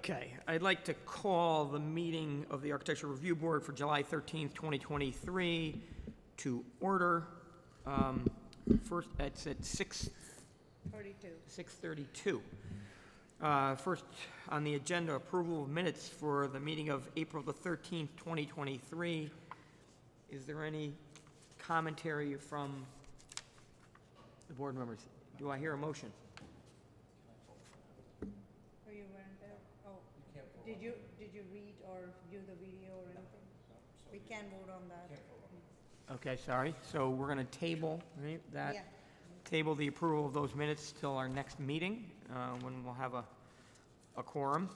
Okay, I'd like to call the meeting of the Architectural Review Board for July 13th, 2023 to order. First, it's at 6:32. First on the agenda, approval of minutes for the meeting of April the 13th, 2023. Is there any commentary from the board members? Do I hear a motion? Did you read or view the video or anything? We can vote on that. Okay, sorry. So we're going to table, right, that? Yeah. Table the approval of those minutes till our next meeting, when we'll have a quorum.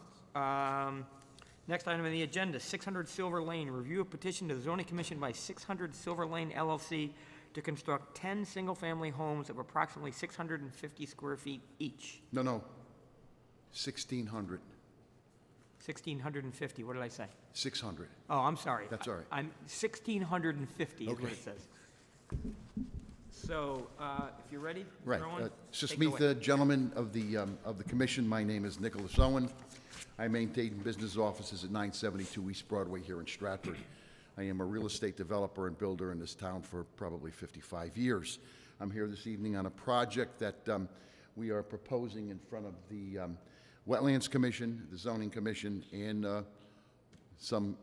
Next item on the agenda, 600 Silver Lane, review of petition to the zoning commission by 600 Silver Lane LLC to construct 10 single-family homes of approximately 650 square feet each. No, 1,600. 1,650, what did I say? 600. Oh, I'm sorry. That's all right. I'm 1,650 is what Okay. it says. So, if you're ready, Right. Mr. Owen, Just take it meet away. the gentleman of the commission. My name is Nicholas Owen. I maintain business offices at 972 East Broadway here in Stratford. I am a real estate developer and builder in this town for probably 55 years. I'm here this evening on a project that we are proposing in front of the Wetlands Commission, the Zoning Commission, and some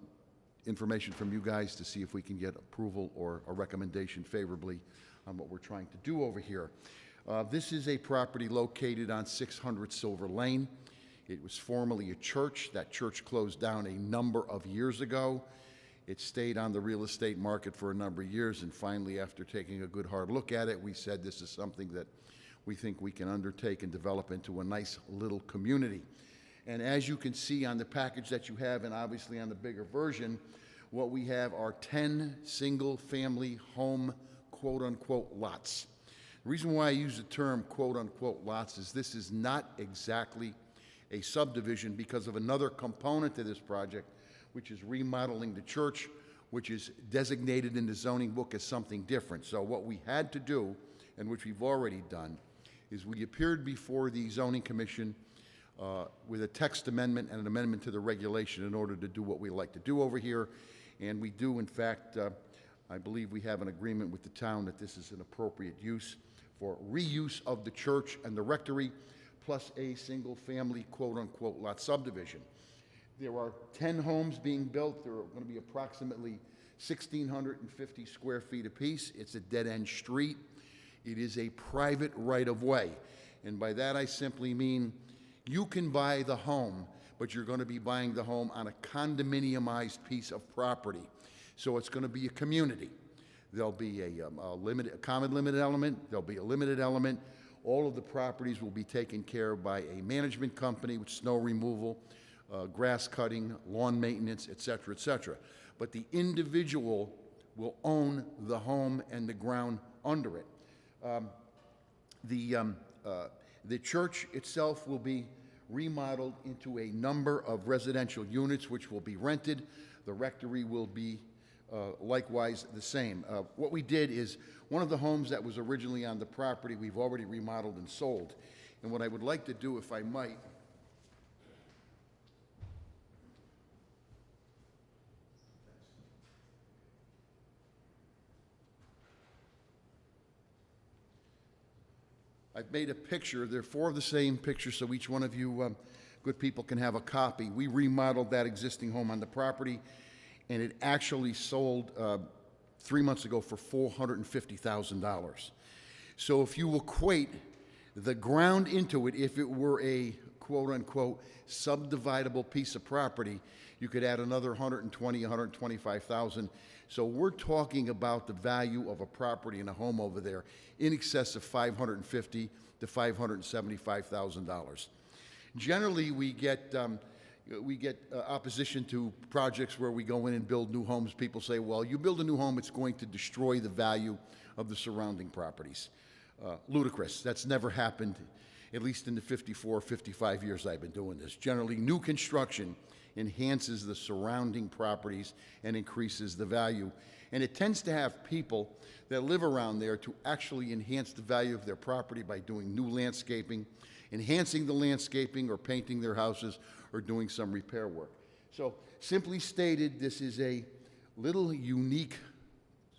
information from you guys to see if we can get approval or a recommendation favorably on what we're trying to do over here. This is a property located on 600 Silver Lane. It was formerly a church. That church closed down a number of years ago. It stayed on the real estate market for a number of years, and finally, after taking a good hard look at it, we said this is something that we think we can undertake and develop into a nice little community. And as you can see on the package that you have, and obviously on the bigger version, what we have are 10 single-family home, quote-unquote, lots. The reason why I use the term quote-unquote lots is this is not exactly a subdivision because of another component to this project, which is remodeling the church, which is designated in the zoning book as something different. So what we had to do, and which we've already done, is we appeared before the zoning commission with a text amendment and an amendment to the regulation in order to do what we like to do over here. And we do, in fact, I believe we have an agreement with the town that this is an appropriate use for reuse of the church and the rectory, plus a single-family, quote-unquote, lot subdivision. There are 10 homes being built. There are going to be approximately 1,650 square feet apiece. It's a dead-end street. It is a private right-of-way. And by that I simply mean you can buy the home, but you're going to be buying the home on a condominiumized piece of property. So it's going to be a community. There'll be a common limited element. There'll be a limited element. All of the properties will be taken care of by a management company with snow removal, grass cutting, lawn maintenance, et cetera, et cetera. But the individual will own the home and the ground under it. The church itself will be remodeled into a number of residential units which will be rented. The rectory will be likewise the same. What we did is one of the homes that was originally on the property we've already remodeled and sold. And what I would like to do, if I might, I've made a picture. There are 4 of the same pictures, so each one of you good people can have a copy. We remodeled that existing home on the property, and it actually sold 3 months ago for $450,000. So if you equate the ground into it, if it were a quote-unquote subdividable piece of property, you could add another $120,000, $125,000. So we're talking about the value of a property and a home over there in excess of $550,000 to $575,000. Generally, we get opposition to projects where we go in and build new homes. People say, well, you build a new home, it's going to destroy the value of the surrounding properties. Ludicrous. That's never happened, at least in the 54, 55 years I've been doing this. Generally, new construction enhances the surrounding properties and increases the value. And it tends to have people that live around there to actually enhance the value of their property by doing new landscaping enhancing the landscaping or painting their houses or doing some repair work. So simply stated, this is a little unique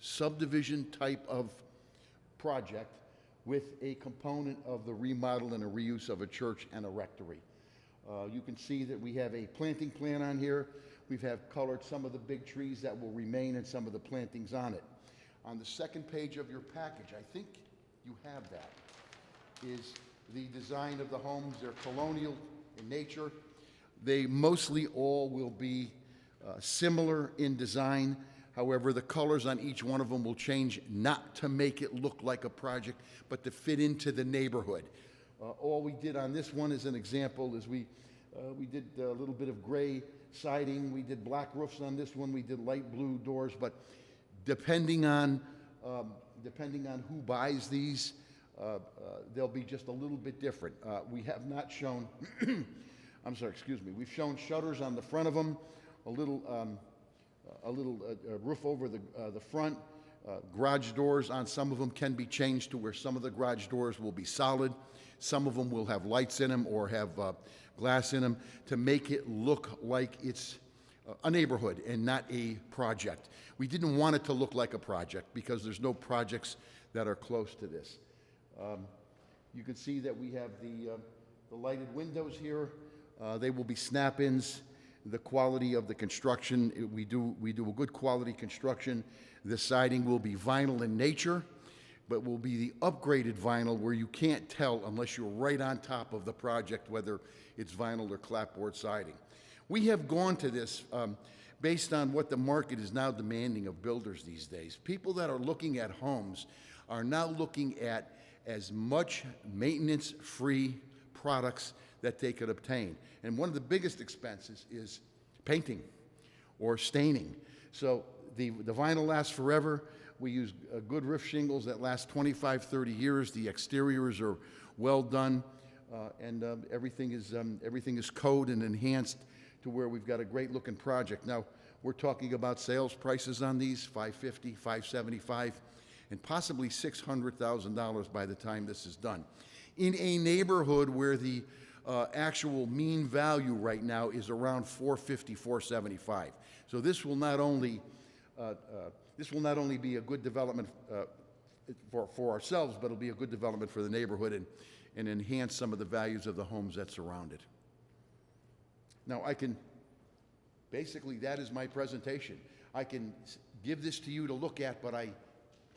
subdivision type of project with a component of the remodel and a reuse of a church and a rectory. You can see that we have a planting plan on here. We have colored some of the big trees that will remain and some of the plantings on it. On the second page of your package, I think you have that, is the design of the homes. They're colonial in nature. They mostly all will be similar in design. However, the colors on each one of them will change, not to make it look like a project, but to fit into the neighborhood. All we did on this one, as an example, is we did a little bit of gray siding. We did black roofs on this one. We did light blue doors. But depending on who buys these, they'll be just a little bit different. We have not shown, I'm sorry, excuse me. We've shown shutters on the front of them, a little roof over the front. Garage doors on some of them can be changed to where some of the garage doors will be solid. Some of them will have lights in them or have glass in them to make it look like it's a neighborhood and not a project. We didn't want it to look like a project because there's no projects that are close to this. You can see that we have the lighted windows here. They will be snap-ins. The quality of the construction, we do a good quality construction. The siding will be vinyl in nature, but will be the upgraded vinyl where you can't tell unless you're right on top of the project whether it's vinyl or clapboard siding. We have gone to this based on what the market is now demanding of builders these days. People that are looking at homes are now looking at as much maintenance-free products that they could obtain. And one of the biggest expenses is painting or staining. So the vinyl lasts forever. We use good roof shingles that last 25, 30 years. The exteriors are well done, and everything is code and enhanced to where we've got a great looking project. Now, we're talking about sales prices on these, $550,000, $575,000, and possibly $600,000 by the time this is done. In a neighborhood where the actual mean value right now is around $450,000, $475,000. So this will not only be a good development for ourselves, but it'll be a good development for the neighborhood and enhance some of the values of the homes that surround it. Now, basically, that is my presentation. I can give this to you to look at, but I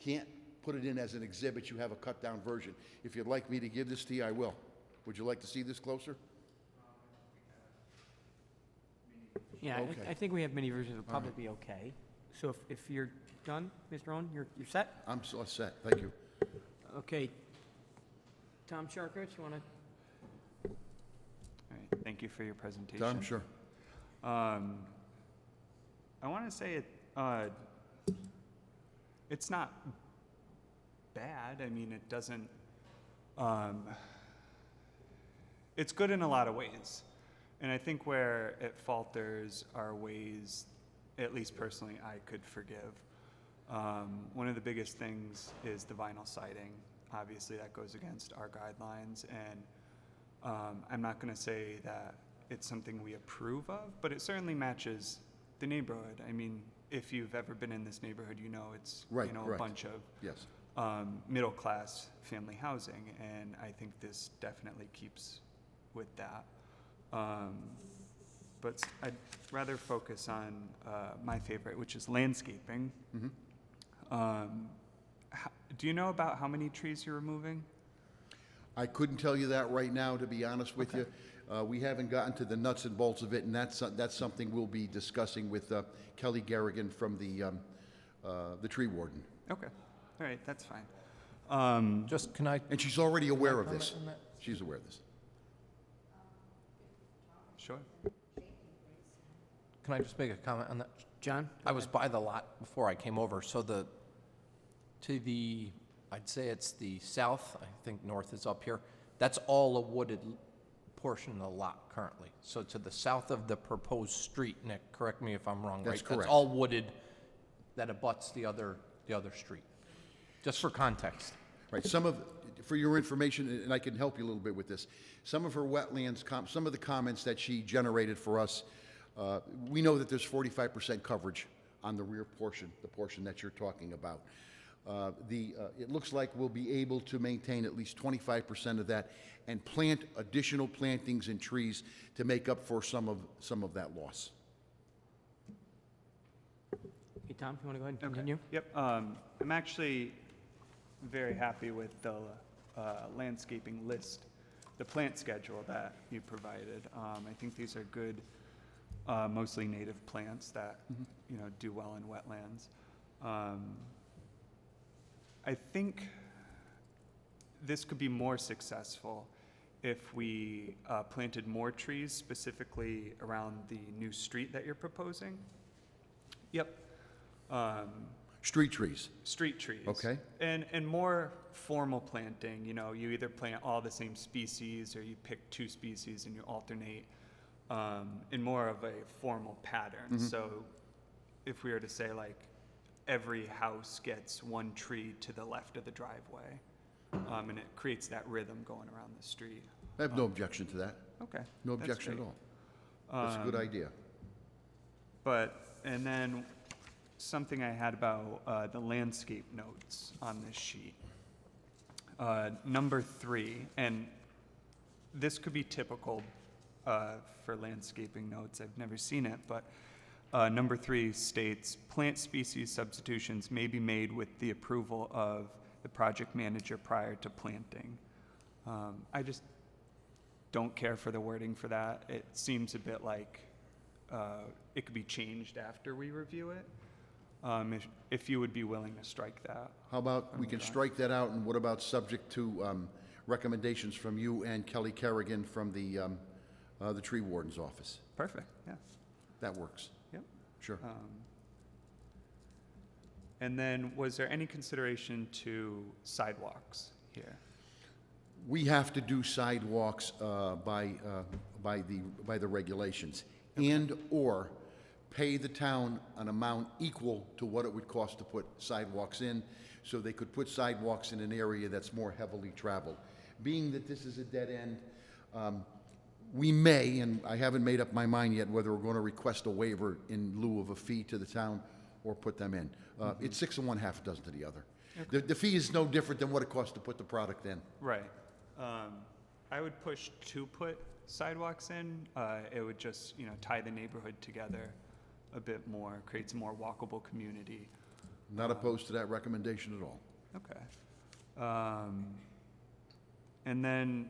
can't put it in as an exhibit. You have a cut-down version. If you'd like me to give this to you, I will. Would you like to see this closer? Yeah, Okay. I think we have many versions. It'll probably be okay. So if you're done, Mr. Owen, you're set? I'm so set. Thank you. Okay. Tom Sharkowitz, you want to? All right, thank you for your presentation. Tom, sure. I want to say it's not bad. I mean, it doesn't. It's good in a lot of ways, and I think where it falters are ways, at least personally, I could forgive. One of the biggest things is the vinyl siding. Obviously, that goes against our guidelines, and I'm not going to say that it's something we approve of, but it certainly matches the neighborhood. I mean, if you've ever been in this neighborhood, you know it's Right, a correct. bunch of Yes. middle-class family housing, and I think this definitely keeps with that. But I'd rather focus on my favorite, which is landscaping. Do you know about how many trees you're removing? I couldn't tell you that right now, to be honest with you. We haven't gotten to the nuts and bolts of it, and that's something we'll be discussing with Kelly Garrigan from the tree warden. Okay, all right, that's fine. Just, can I, And she's already aware of this. comment on that? She's aware of this. Sure. can I just make a comment on that? John? I was by the lot before I came over, so I'd say it's the south, I think north is up here. That's all a wooded portion of the lot currently. So to the south of the proposed street, Nick, correct me if I'm wrong, right? That's correct. That's all wooded that abuts the other street, just for context. Right, for your information, and I can help you a little bit with this, some of her wetlands, some of the comments that she generated for us, we know that there's 45% coverage on the rear portion, the portion that you're talking about. It looks like we'll be able to maintain at least 25% of that and plant additional plantings and trees to make up for some of that loss. Hey, Tom, you want to go ahead and Okay. continue? Yep. I'm actually very happy with the landscaping list, the plant schedule that you provided. I think these are good, mostly native plants that do well in wetlands. I think this could be more successful if we planted more trees specifically around the new street that you're proposing. Yep. Street trees. Street trees. Okay. And more formal planting, you either plant all the same species or you pick 2 species and you alternate in more of a formal pattern. So if we were to say like every house gets 1 tree to the left of the driveway, and it creates that rhythm going around the street. I have no objection to that. Okay. No that's objection at great. all. That's a good idea. And then something I had about the landscape notes on this sheet. Number 3, and this could be typical for landscaping notes. I've never seen it, but number 3 states, plant species substitutions may be made with the approval of the project manager prior to planting. I just don't care for the wording for that. It seems a bit like it could be changed after we review it. If you would be willing to strike that. How about we can strike that out, and what about subject to recommendations from you and Kelly Kerrigan from the tree warden's office? Perfect, yeah. That works. Yep. Sure. And then was there any consideration to sidewalks here? We have to do sidewalks by the regulations, and/or pay the town an amount equal to what it would cost to put sidewalks in, so they could put sidewalks in an area that's more heavily traveled. Being that this is a dead end, we may, and I haven't made up my mind yet whether we're going to request a waiver in lieu of a fee to the town or put them in. It's 6 of one, half a dozen to the other. Okay. The fee is no different than what it costs to put the product in. Right. I would push to put sidewalks in. It would just, tie the neighborhood together a bit more, creates a more walkable community. Not opposed to that recommendation at all. Okay. And then,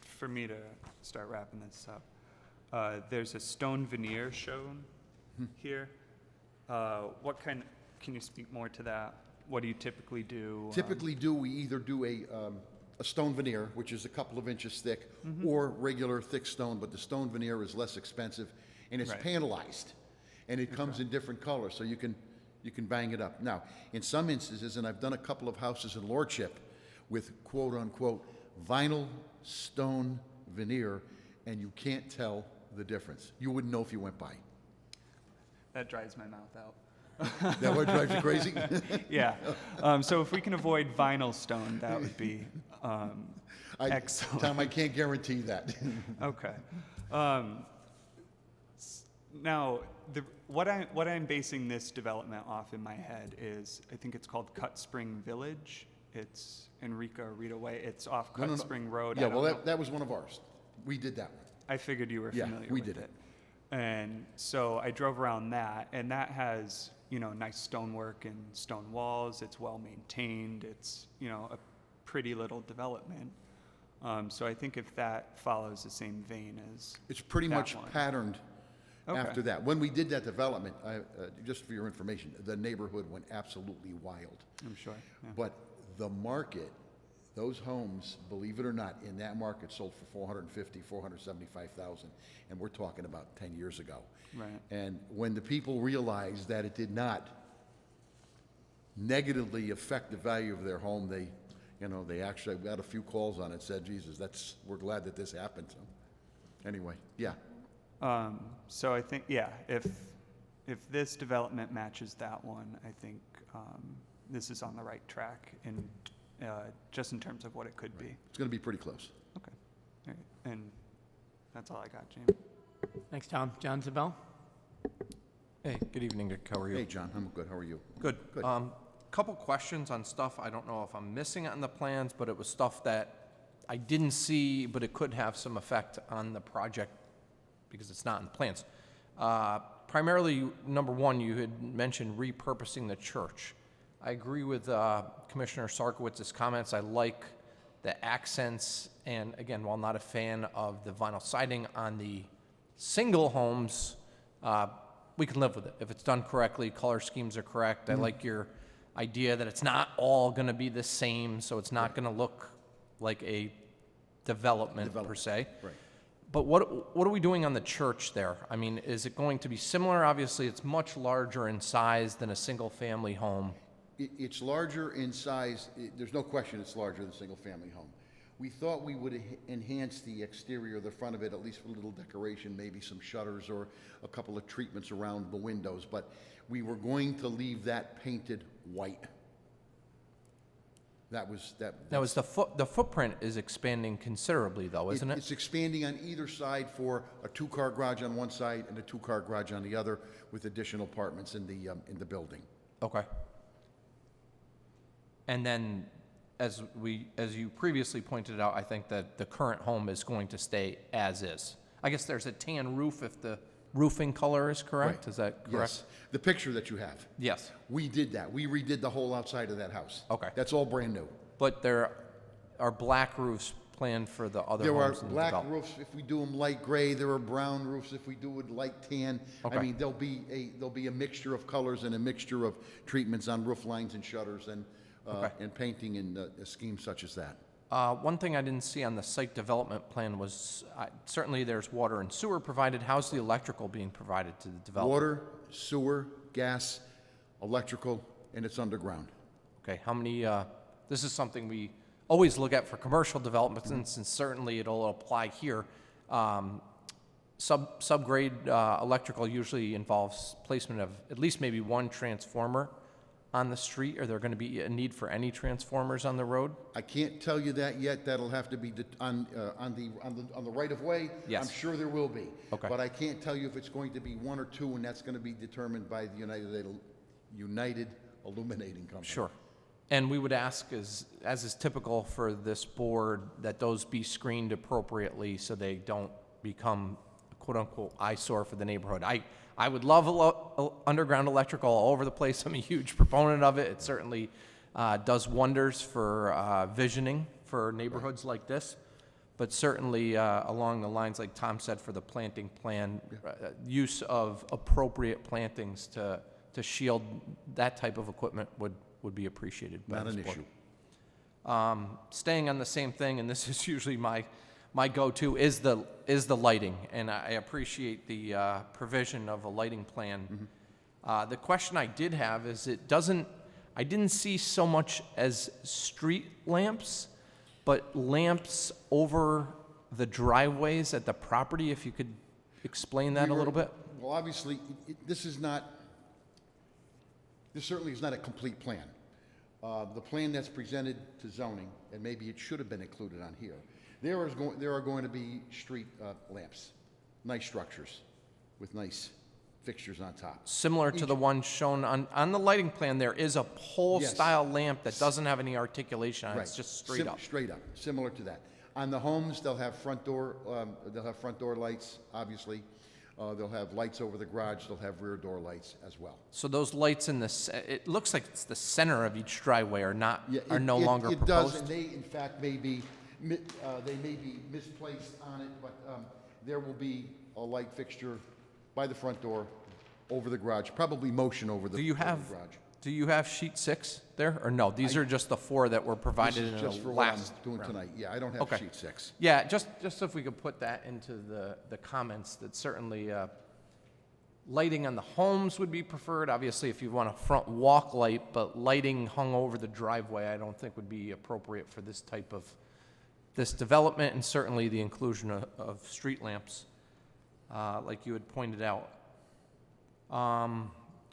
for me to start wrapping this up, there's a stone veneer shown here. Can you speak more to that? What do you typically do? Typically we either do a stone veneer, which is a couple of inches thick, or regular thick stone, but the stone veneer is less expensive, and it's Right. panelized, and it comes in different colors, so you can bang it up. Now, in some instances, and I've done a couple of houses in Lordship with quote-unquote vinyl stone veneer, and you can't tell the difference. You wouldn't know if you went by. That dries my mouth out. That what drives you crazy? Yeah. So if we can avoid vinyl stone, that would be excellent. Tom, I can't guarantee that. Okay. Now, what I'm basing this development off in my head is, I think it's called Cut Spring Village. It's Enrica Rita Way. It's off Cut No. Spring Road. Yeah, I don't well, know. that was one of ours. We did that one. I figured you were Yeah, familiar we with did it. And so I drove around that, and that has, nice stonework and stone walls. It's well maintained. It's, a pretty little development. So I think if that follows the same vein as It's pretty that much one. patterned Okay. after that. When we did that development, just for your information, the neighborhood went absolutely wild. I'm sure. Yeah. But the market, those homes, believe it or not, in that market sold for $450,000, $475,000, and we're talking about 10 years ago. Right. And when the people realized that it did not negatively affect the value of their home, they actually got a few calls on it, said, Jesus, we're glad that this happened. So, anyway, yeah. So I think, yeah, if this development matches that one, I think this is on the right track in just in terms of what it could be. It's going to be pretty close. Okay. All right. And that's all I got, James. Thanks, Tom. John Zabel? Hey, good evening, Nick. How are you? Hey, John, I'm good. How are you? Good. Good. Couple questions on stuff. I don't know if I'm missing it on the plans, but it was stuff that I didn't see, but it could have some effect on the project because it's not in the plans. Primarily, number one, you had mentioned repurposing the church. I agree with Commissioner Sarkowitz's comments. I like the accents, and again, while not a fan of the vinyl siding on the single homes, we can live with it. If it's done correctly, color schemes are correct. I like your idea that it's not all going to be the same, so it's not going to look like a development per se. Right. But what are we doing on the church there? I mean, is it going to be similar? Obviously, it's much larger in size than a single-family home. It's larger in size. There's no question it's larger than a single-family home. We thought we would enhance the exterior, the front of it, at least with a little decoration, maybe some shutters or a couple of treatments around the windows, but we were going to leave that painted white. That was that. Now, the footprint is expanding considerably, though, isn't it? It's expanding on either side for a two-car garage on one side and a two-car garage on the other, with additional apartments in the building. Okay. And then, as you previously pointed out, I think that the current home is going to stay as is. I guess there's a tan roof if the roofing color is correct. Right. Is that correct? Yes. The picture that you have. Yes. We did that. We redid the whole outside of that house. Okay. That's all brand new. But there are black roofs planned for the other There are homes in the black development. roofs if we do them light gray. There are brown roofs if we do it light tan. Okay. I mean, there'll be a mixture of colors and a mixture of treatments on roof lines and shutters and painting and schemes such as that. One thing I didn't see on the site development plan was, certainly there's water and sewer provided. How's the electrical being provided to the development? Water, sewer, gas, electrical, and it's underground. Okay, how many, this is something we always look at for commercial developments, and certainly it'll apply here. Subgrade electrical usually involves placement of at least maybe one transformer on the street. Are there going to be a need for any transformers on the road? I can't tell you that yet. That'll have to be on the right of way. Yes. I'm sure there will be. Okay. But I can't tell you if it's going to be one or two, and that's going to be determined by the United Illuminating Company. Sure. And we would ask, as is typical for this board, that those be screened appropriately so they don't become a quote-unquote eyesore for the neighborhood. I would love underground electrical all over the place. I'm a huge proponent of it. It certainly does wonders for visioning for neighborhoods like this. But certainly along the lines, like Tom said, for the planting plan, use of appropriate plantings to shield that type of equipment would be appreciated by Not this an board. issue. Staying on the same thing, and this is usually my go-to, is the lighting, and I appreciate the provision of a lighting plan. The question I did have is I didn't see so much as street lamps, but lamps over the driveways at the property, if you could explain that a little bit. Well, obviously, this certainly is not a complete plan. The plan that's presented to zoning, and maybe it should have been included on here, there are going to be street lamps, nice structures with nice fixtures on top. Similar to the one shown on the lighting plan, there is a pole-style lamp that doesn't have any articulation on it. It's just straight up. Straight up, similar to that. On the homes, they'll have front door lights, obviously. They'll have lights over the garage. They'll have rear door lights as well. So those lights it looks like it's the center of each driveway are no longer it proposed? does, and they, in fact, may be misplaced on it, but there will be a light fixture by the front door over the garage, probably motion over the garage. Do you have sheet 6 there, or no? These are just the 4 that were provided in This the is just for what I'm last doing round. tonight. Yeah, I don't have Okay. sheet 6. Yeah, just if we could put that into the comments, that certainly lighting on the homes would be preferred. Obviously, if you want a front walk light, but lighting hung over the driveway, I don't think would be appropriate for this type of this development, and certainly the inclusion of street lamps, like you had pointed out.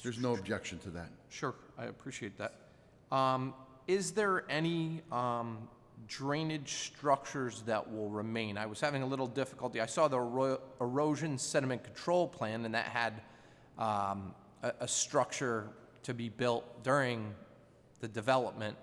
There's no objection to that. Sure, I appreciate that. Is there any drainage structures that will remain? I was having a little difficulty. I saw the erosion sediment control plan, and that had a structure to be built during the development.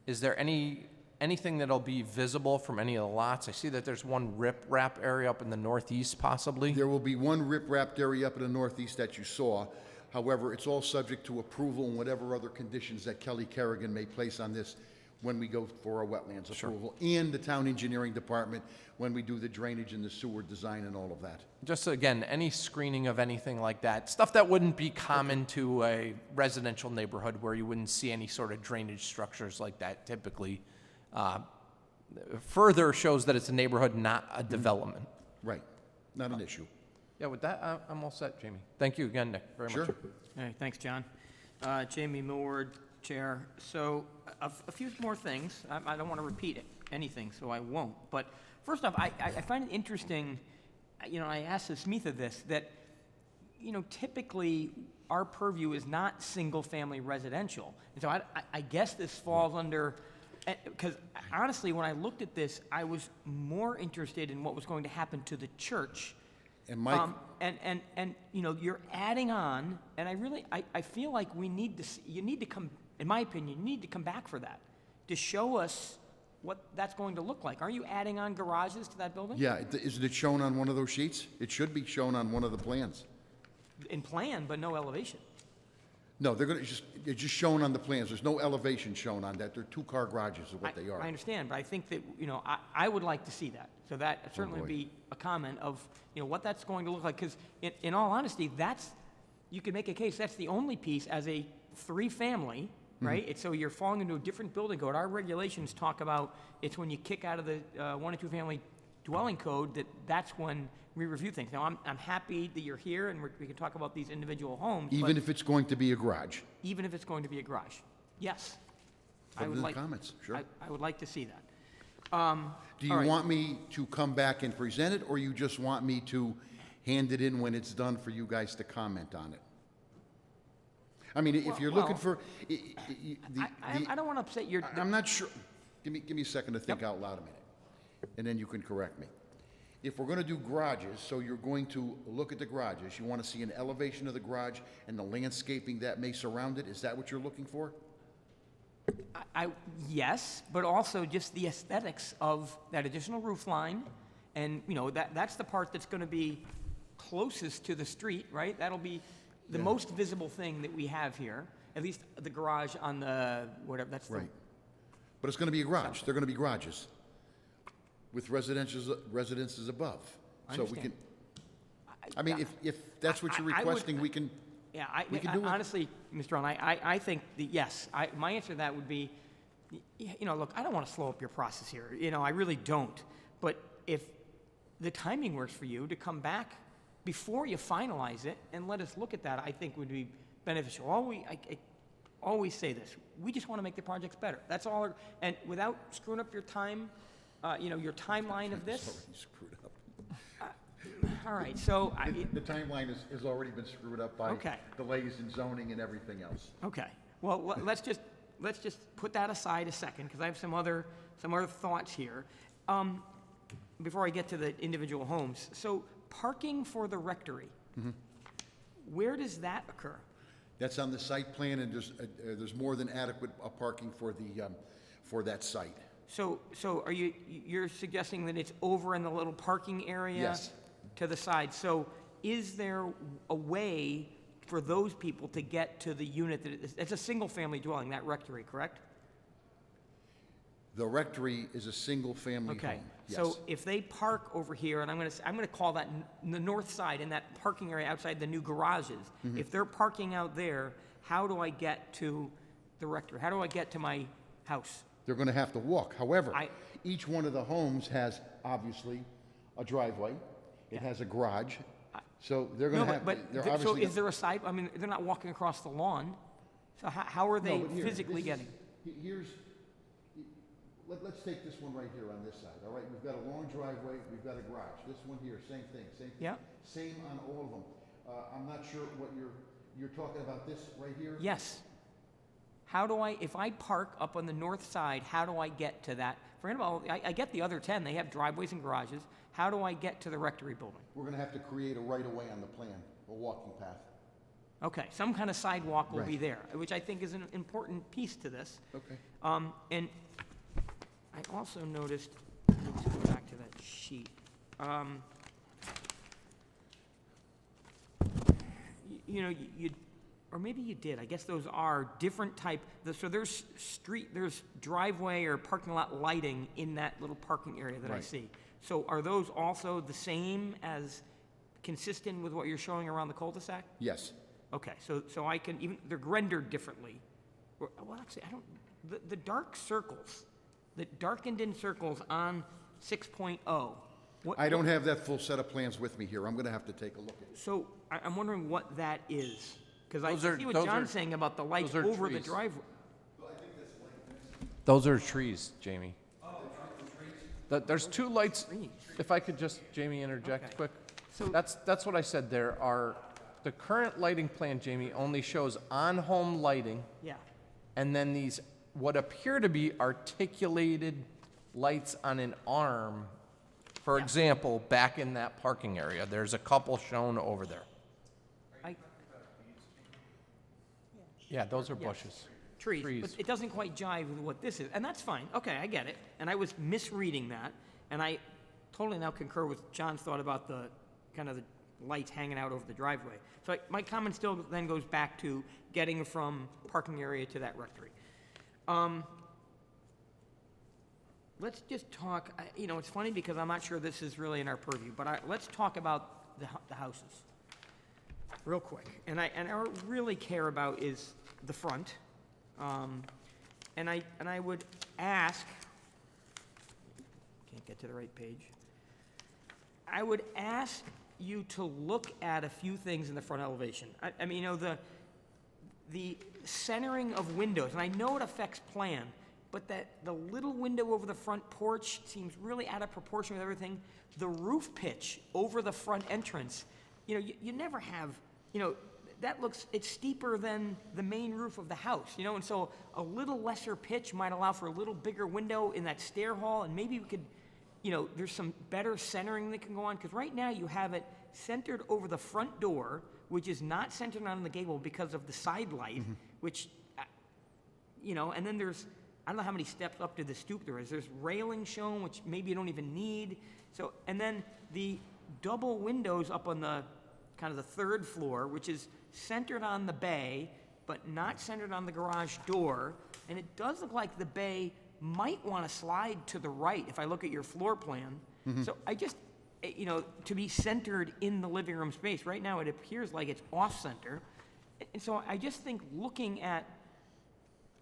Is there anything that'll be visible from any of the lots? I see that there's one riprap area up in the northeast, possibly. There will be one rip-wrapped area up in the northeast that you saw. However, it's all subject to approval and whatever other conditions that Kelly Kerrigan may place on this when we go for our wetlands approval, and the town engineering department when we do the drainage and the sewer design and all of that. Just again, any screening of anything like that, stuff that wouldn't be common to a residential neighborhood where you wouldn't see any sort of drainage structures like that typically. Further shows that it's a neighborhood, not a development. Right, not an issue. Yeah, with that, I'm all set, Jamie. Thank you again, Nick, very Sure. much. Hey, thanks, John. Jamie Millward, Chair. So a few more things. I don't want to repeat anything, so I won't. But first off, I find it interesting, you know, I asked Smitha this, that, you know, typically our purview is not single-family residential. And so I guess this falls under, because honestly, when I looked at this, I was more interested in what was going to happen to the church. And Mike, And you know, you're adding on, and I feel like we need to, you need to come, in my opinion, you need to come back for that, to show us what that's going to look like. Are you adding on garages to that building? yeah, isn't it shown on one of those sheets? It should be shown on one of the plans. In plan, but no elevation. No, it's just shown on the plans. There's no elevation shown on that. They're two-car garages is what they are. I understand, but I think that, you know, I would like to see that. So that certainly would boy. be a comment of, you know, what that's going to look like. Because in all honesty, that's, you could make a case, that's the only piece as a three-family, right? It's, so you're falling into a different building code. Our regulations talk about it's when you kick out of the one or two family dwelling code that's when we review things. Now, I'm happy that you're here and we can talk about these individual homes. Even but if it's going to be a garage. even if it's going to be a garage, yes. Put it in the comments, sure. I would like to see that. Do you all right. want me to come back and present it, or you just want me to hand it in when it's done for you guys to comment on it? I mean, if you're looking well, for, I don't want to upset your, I'm not sure, give me a second to think out loud a minute, and then you can correct me. If we're going to do garages, so you're going to look at the garages, you want to see an elevation of the garage and the landscaping that may surround it, is that what you're looking for? yes, but also just the aesthetics of that additional roof line. And, you know, that's the part that's going to be closest to the street, right? That'll be the most visible thing that we have here, at least the garage on the, whatever, that's the. Right. But it's going to be a garage, they're going to be garages with residences above. So we can, I mean, if that's what you're I would- requesting, we can, Yeah, we can do it. honestly, Mr. Ron, I think that, yes, my answer to that would be, you know, look, I don't want to slow up your process here. You know, I really don't. But if the timing works for you to come back before you finalize it and let us look at that, I think would be beneficial. I always say this, we just want to make the projects better. That's all, and without screwing up your time, you know, your timeline of this. already screwed up. All right, so, The timeline has already been screwed up by Okay. delays in zoning and everything else. okay, well, let's just put that aside a second, because I have some other thoughts here. Before I get to the individual homes, so parking for the rectory, where does that occur? That's on the site plan, and there's more than adequate parking for that site. So you're suggesting that it's over in the little parking area? Yes. To the side. So is there a way for those people to get to the unit it's a single-family dwelling, that rectory, correct? The rectory is a single-family home. Okay. Yes. So if they park over here, and I'm gonna call that the north side, in that parking area outside the new garages, Mm-hmm. if they're parking out there, how do I get to the rectory? How do I get to my house? They're going to have to walk. However, I- each one of the homes has, obviously, a driveway. It has a garage. So they're going No, to have, but they're so obviously. is there a side, I mean, they're not walking across the lawn, so how are they No, but here, physically this is- getting? Here's, let's take this one right here on this side, all right? We've got a long driveway, we've got a garage. This one here, same thing, same thing. Yeah. Same on all of them. I'm not sure what you're talking about this right here? Yes, how do I, if I park up on the north side, how do I get to that? Forget about, I get the other 10, they have driveways and garages. How do I get to the rectory building? We're gonna have to create a right-of-way on the plan, a walking path. Okay, some kind of sidewalk will be Right. there, which I think is an important piece to this. Okay. And I also noticed, let's go back to that sheet. You know, you, or maybe you did, I guess those are different type, so there's there's driveway or parking lot lighting in that little parking area that I Right. see. So are those also the same as, consistent with what you're showing around the cul-de-sac? Yes. Okay, so I can even, they're rendered differently. Well, actually, I don't, the dark circles, the darkened in circles on 6.0. I don't have that full set of plans with me here. I'm gonna have to take a look at it. So I'm wondering what that is, because I Those are- see what those John's are- saying about the lights those are over the trees. driveway. Those are trees, Jamie. There's two lights, Trees. if I could just, Jamie, interject Okay. quick. So- That's what I said, there are, the current lighting plan, Jamie, only shows on-home lighting, Yeah, and then these, what appear to be articulated lights on an arm. For example, back in that parking area, there's a couple shown over there. Yeah, those are bushes. trees, Trees. but it doesn't quite jive with what this is, and that's fine. Okay, I get it. And I was misreading that, and I totally now concur with John's thought about the, kind of the lights hanging out over the driveway. So my comment still then goes back to getting from parking area to that rectory. Let's just talk, you know, it's funny because I'm not sure this is really in our purview, but let's talk about the houses real quick. And I really care about is the front. And I would ask, can't get to the right page. I would ask you to look at a few things in the front elevation. I mean, you know, the centering of windows, and I know it affects plan, but that the little window over the front porch seems really out of proportion with everything. The roof pitch over the front entrance, you know, you never have, you know, that looks, it's steeper than the main roof of the house, you know, and so a little lesser pitch might allow for a little bigger window in that stair hall, and maybe we could, you know, there's some better centering that can go on, because right now you have it centered over the front door, which is not centered on the gable because of the side light, which, you know, and then there's, I don't know how many steps up to the stoop there is. There's railing shown, which maybe you don't even need. So, and then the double windows up on the, kind of the third floor, which is centered on the bay, but not centered on the garage door. And it does look like the bay might want to slide to the right if I look at your floor plan. So I just, you know, to be centered in the living room space. Right now it appears like it's off-center. And so I just think looking at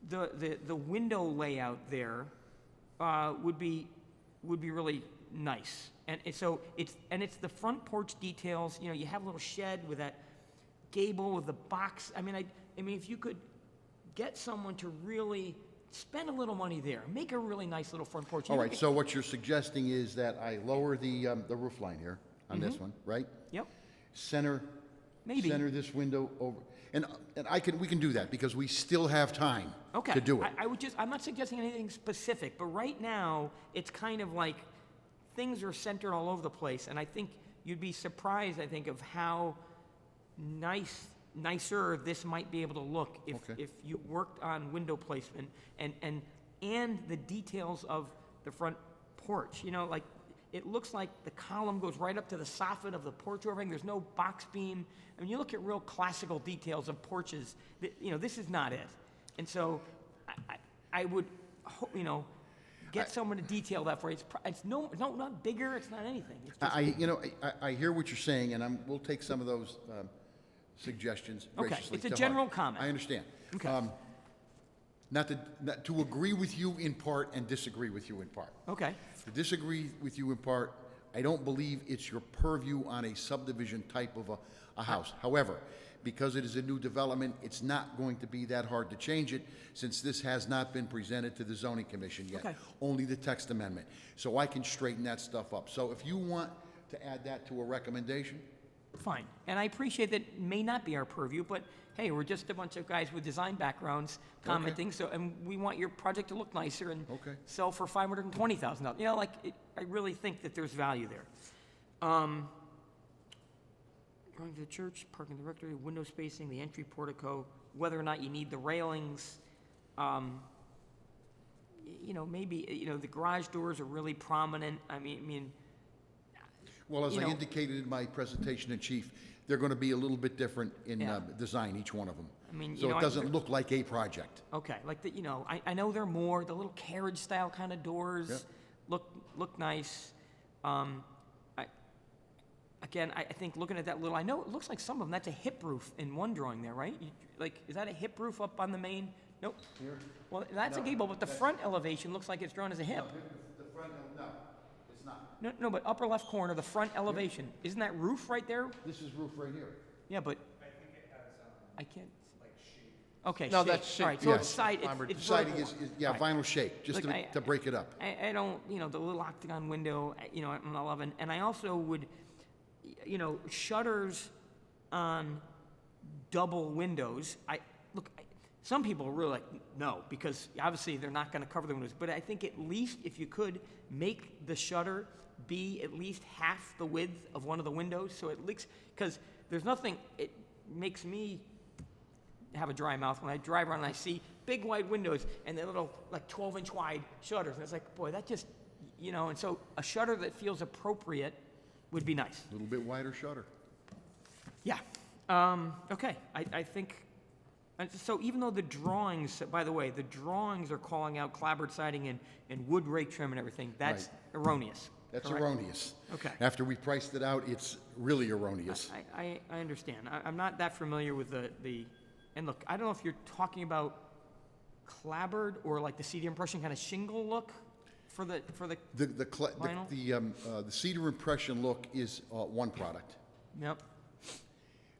the window layout there would be really nice. And so it's the front porch details, you know, you have a little shed with that gable with the box. I mean, if you could get someone to really spend a little money there, make a really nice little front porch. All right, so what you're suggesting is that I lower the roof line here on this one, right? Yep, Center maybe. Center this window over, and we can do that because we still have time Okay. to do it. I would just, I'm not suggesting anything specific, but right now, it's kind of like things are centered all over the place, and I think you'd be surprised, I think, of how nicer this might be able to look if you worked on window placement and the details of the front porch. You know, like, it looks like the column goes right up to the soffit of the porch overhang. There's no box beam. I mean, you look at real classical details of porches, you know, this is not it. And so I would, you know, get someone to detail that for you. It's not bigger, it's not anything. It's just, I hear what you're saying, and we'll take some of those suggestions Okay, graciously it's a to heart. general comment. I understand. Okay. Not to agree with you in part and disagree with you in part. Okay, To disagree with you in part, I don't believe it's your purview on a subdivision type of a house. However, because it is a new development, it's not going to be that hard to change it, since this has not been presented to the zoning commission yet. Okay. Only the text amendment. So I can straighten that stuff up. So if you want to add that to a recommendation, fine. And I appreciate that it may not be our purview, but hey, we're just a bunch of guys with design backgrounds commenting, so, and we want your project to look nicer and Okay. sell for $520,000. You know, like, I really think that there's value there. Going to the church, parking the rectory, window spacing, the entry portico, whether or not you need the railings. You know, maybe, you know, the garage doors are really prominent. I mean, Well, as you I know- indicated in my presentation in chief, they're going to be a little bit different in Yeah. Design, each one of them. I mean, you So know, it doesn't look like a project. okay, like the, you know, I know they're more, the little carriage style kind of doors Yep. look nice. I think looking at that little, I know it looks like some of them, that's a hip roof in one drawing there, right? Like, is that a hip roof up on the main? Nope. Well, that's a gable, but the front elevation looks like it's drawn as a hip. The front, no, it's not. No, but upper left corner, the front elevation, isn't that roof right there? This is roof right here. Yeah, but. I can't. Okay, No, shake. that's shake. All right, so Yes. it's side, Fiber- it's Siding vertical. is yeah, All right. vinyl shake, just Look, to break it up. I don't, you know, the little octagon window, you know, on 11, and I also would, you know, shutters on double windows. Some people are really like, no, because obviously they're not gonna cover the windows, but I think at least if you could make the shutter be at least half the width of one of the windows, so it leaks, because there's nothing, it makes me have a dry mouth when I drive around and I see big wide windows and they're little, like 12-inch wide shutters, and it's like, boy, that just, you know, and so a shutter that feels appropriate would be nice. A little bit wider shutter. Yeah. Okay, I think, and so even though the drawings, by the way, the drawings are calling out clapboard siding and wood rake trim and everything, that's erroneous. That's correct? erroneous. Okay. After we priced it out, it's really erroneous. I understand. I'm not that familiar with the, and look, I don't know if you're talking about clapboard or like the CD impression kind of shingle look for the vinyl? The cedar impression look is one product. Yep,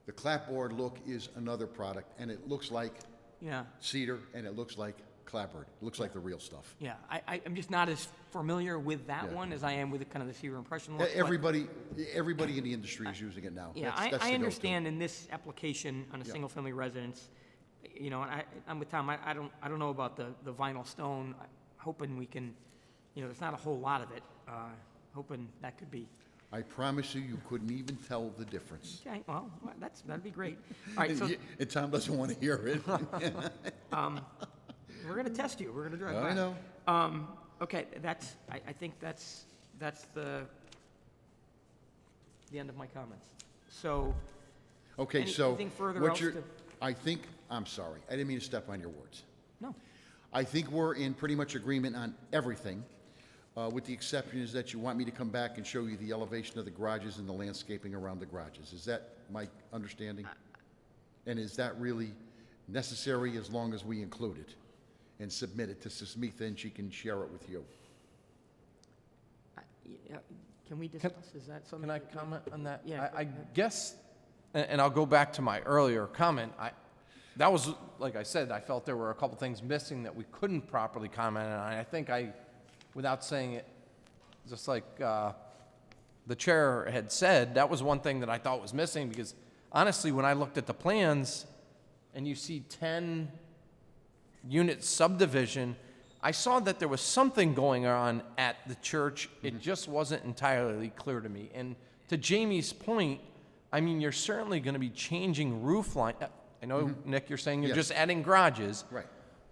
The clapboard look is another product, and it looks like yeah, cedar, and it looks like clapboard. It looks like the real stuff. yeah. I'm just not as familiar with that Yeah. one as I am with the kind of the cedar impression look. but- Everybody in the industry is using it now. Yeah, That's the I go-to. understand in this application on a Yeah. single-family residence, you know, and I'm with Tom, I don't know about the vinyl stone. I'm hoping we can, you know, there's not a whole lot of it, hoping that could be. I promise you couldn't even tell the difference. Okay, well, that'd be great. All right, so And Tom doesn't want to hear it. we're gonna test you, we're gonna drive by. I know. Okay, I think that's the end of my comments. So, Okay, so Anything further what else you're, to- I'm sorry, I didn't mean to step on your words. no, I think we're in pretty much agreement on everything, with the exception is that you want me to come back and show you the elevation of the garages and the landscaping around the garages. Is that my understanding? And is that really necessary as long as we include it and submit it to Sasmitha and she can share it with you? yeah, can we discuss, is that something? Can I comment on that? Yeah, I go ahead. guess, and I'll go back to my earlier comment, that was, like I said, I felt there were a couple things missing that we couldn't properly comment on. I think without saying it, just like the chair had said, that was one thing that I thought was missing, because honestly, when I looked at the plans and you see 10 unit subdivision, I saw that there was something going on at the church. It just wasn't entirely clear to me. And to Jamie's point, I mean, you're certainly going to be changing roof line. I know, Nick, you're saying you're Yes. just adding garages. Right.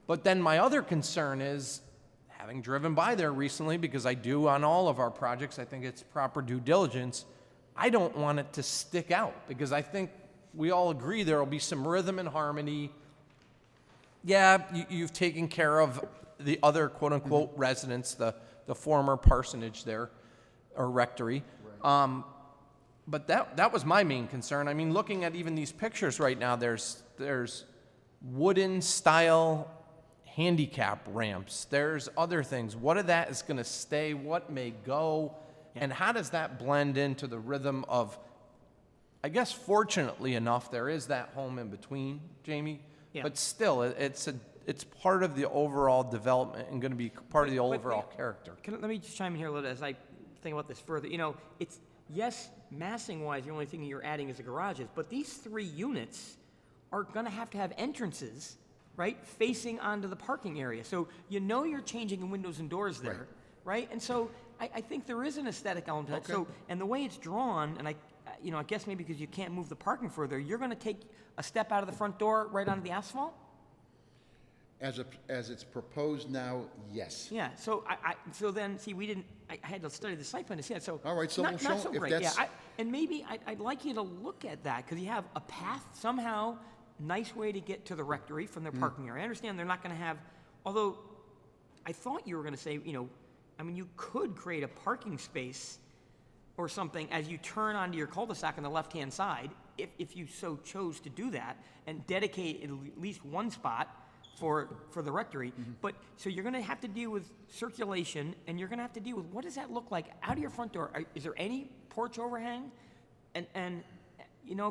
But then my other concern is, having driven by there recently, because I do on all of our projects, I think it's proper due diligence, I don't want it to stick out, because I think we all agree there will be some rhythm and harmony. Yeah, you've taken care of the other quote-unquote residents, the former parsonage there, or rectory. But that was my main concern. I mean, looking at even these pictures right now, there's wooden style handicap ramps. There's other things. What of that is going to stay? What may go? And how does that blend into the rhythm of, I guess fortunately enough, there is that home in between, Jamie. Yeah. But still, it's part of the overall development and going to be part of the But- overall character. Let me just chime in here a little as I think about this further. You know, yes, massing-wise, the only thing you're adding is the garages, but these 3 units are gonna have to have entrances, right, facing onto the parking area. So you know you're changing the windows and doors there, right? And so I think there is an aesthetic element to that. Okay. So, and the way it's drawn, and I guess maybe because you can't move the parking further, you're gonna take a step out of the front door right onto the asphalt? As it's proposed now, yes. Yeah, so so then, see, I had to study the site plan to see that, so. All right, so not, we'll not show so if great, that's- yeah. And maybe I'd like you to look at that, because you have a path somehow, nice way to get to the rectory from their parking area. I understand they're not gonna have, although I thought you were gonna say, I mean, you could create a parking space or something as you turn onto your cul-de-sac on the left-hand side, if you so chose to do that, and dedicate at least one spot for the rectory. But, so you're gonna have to deal with circulation, and you're gonna have to deal with, what does that look like out of your front door? Is there any porch overhang? And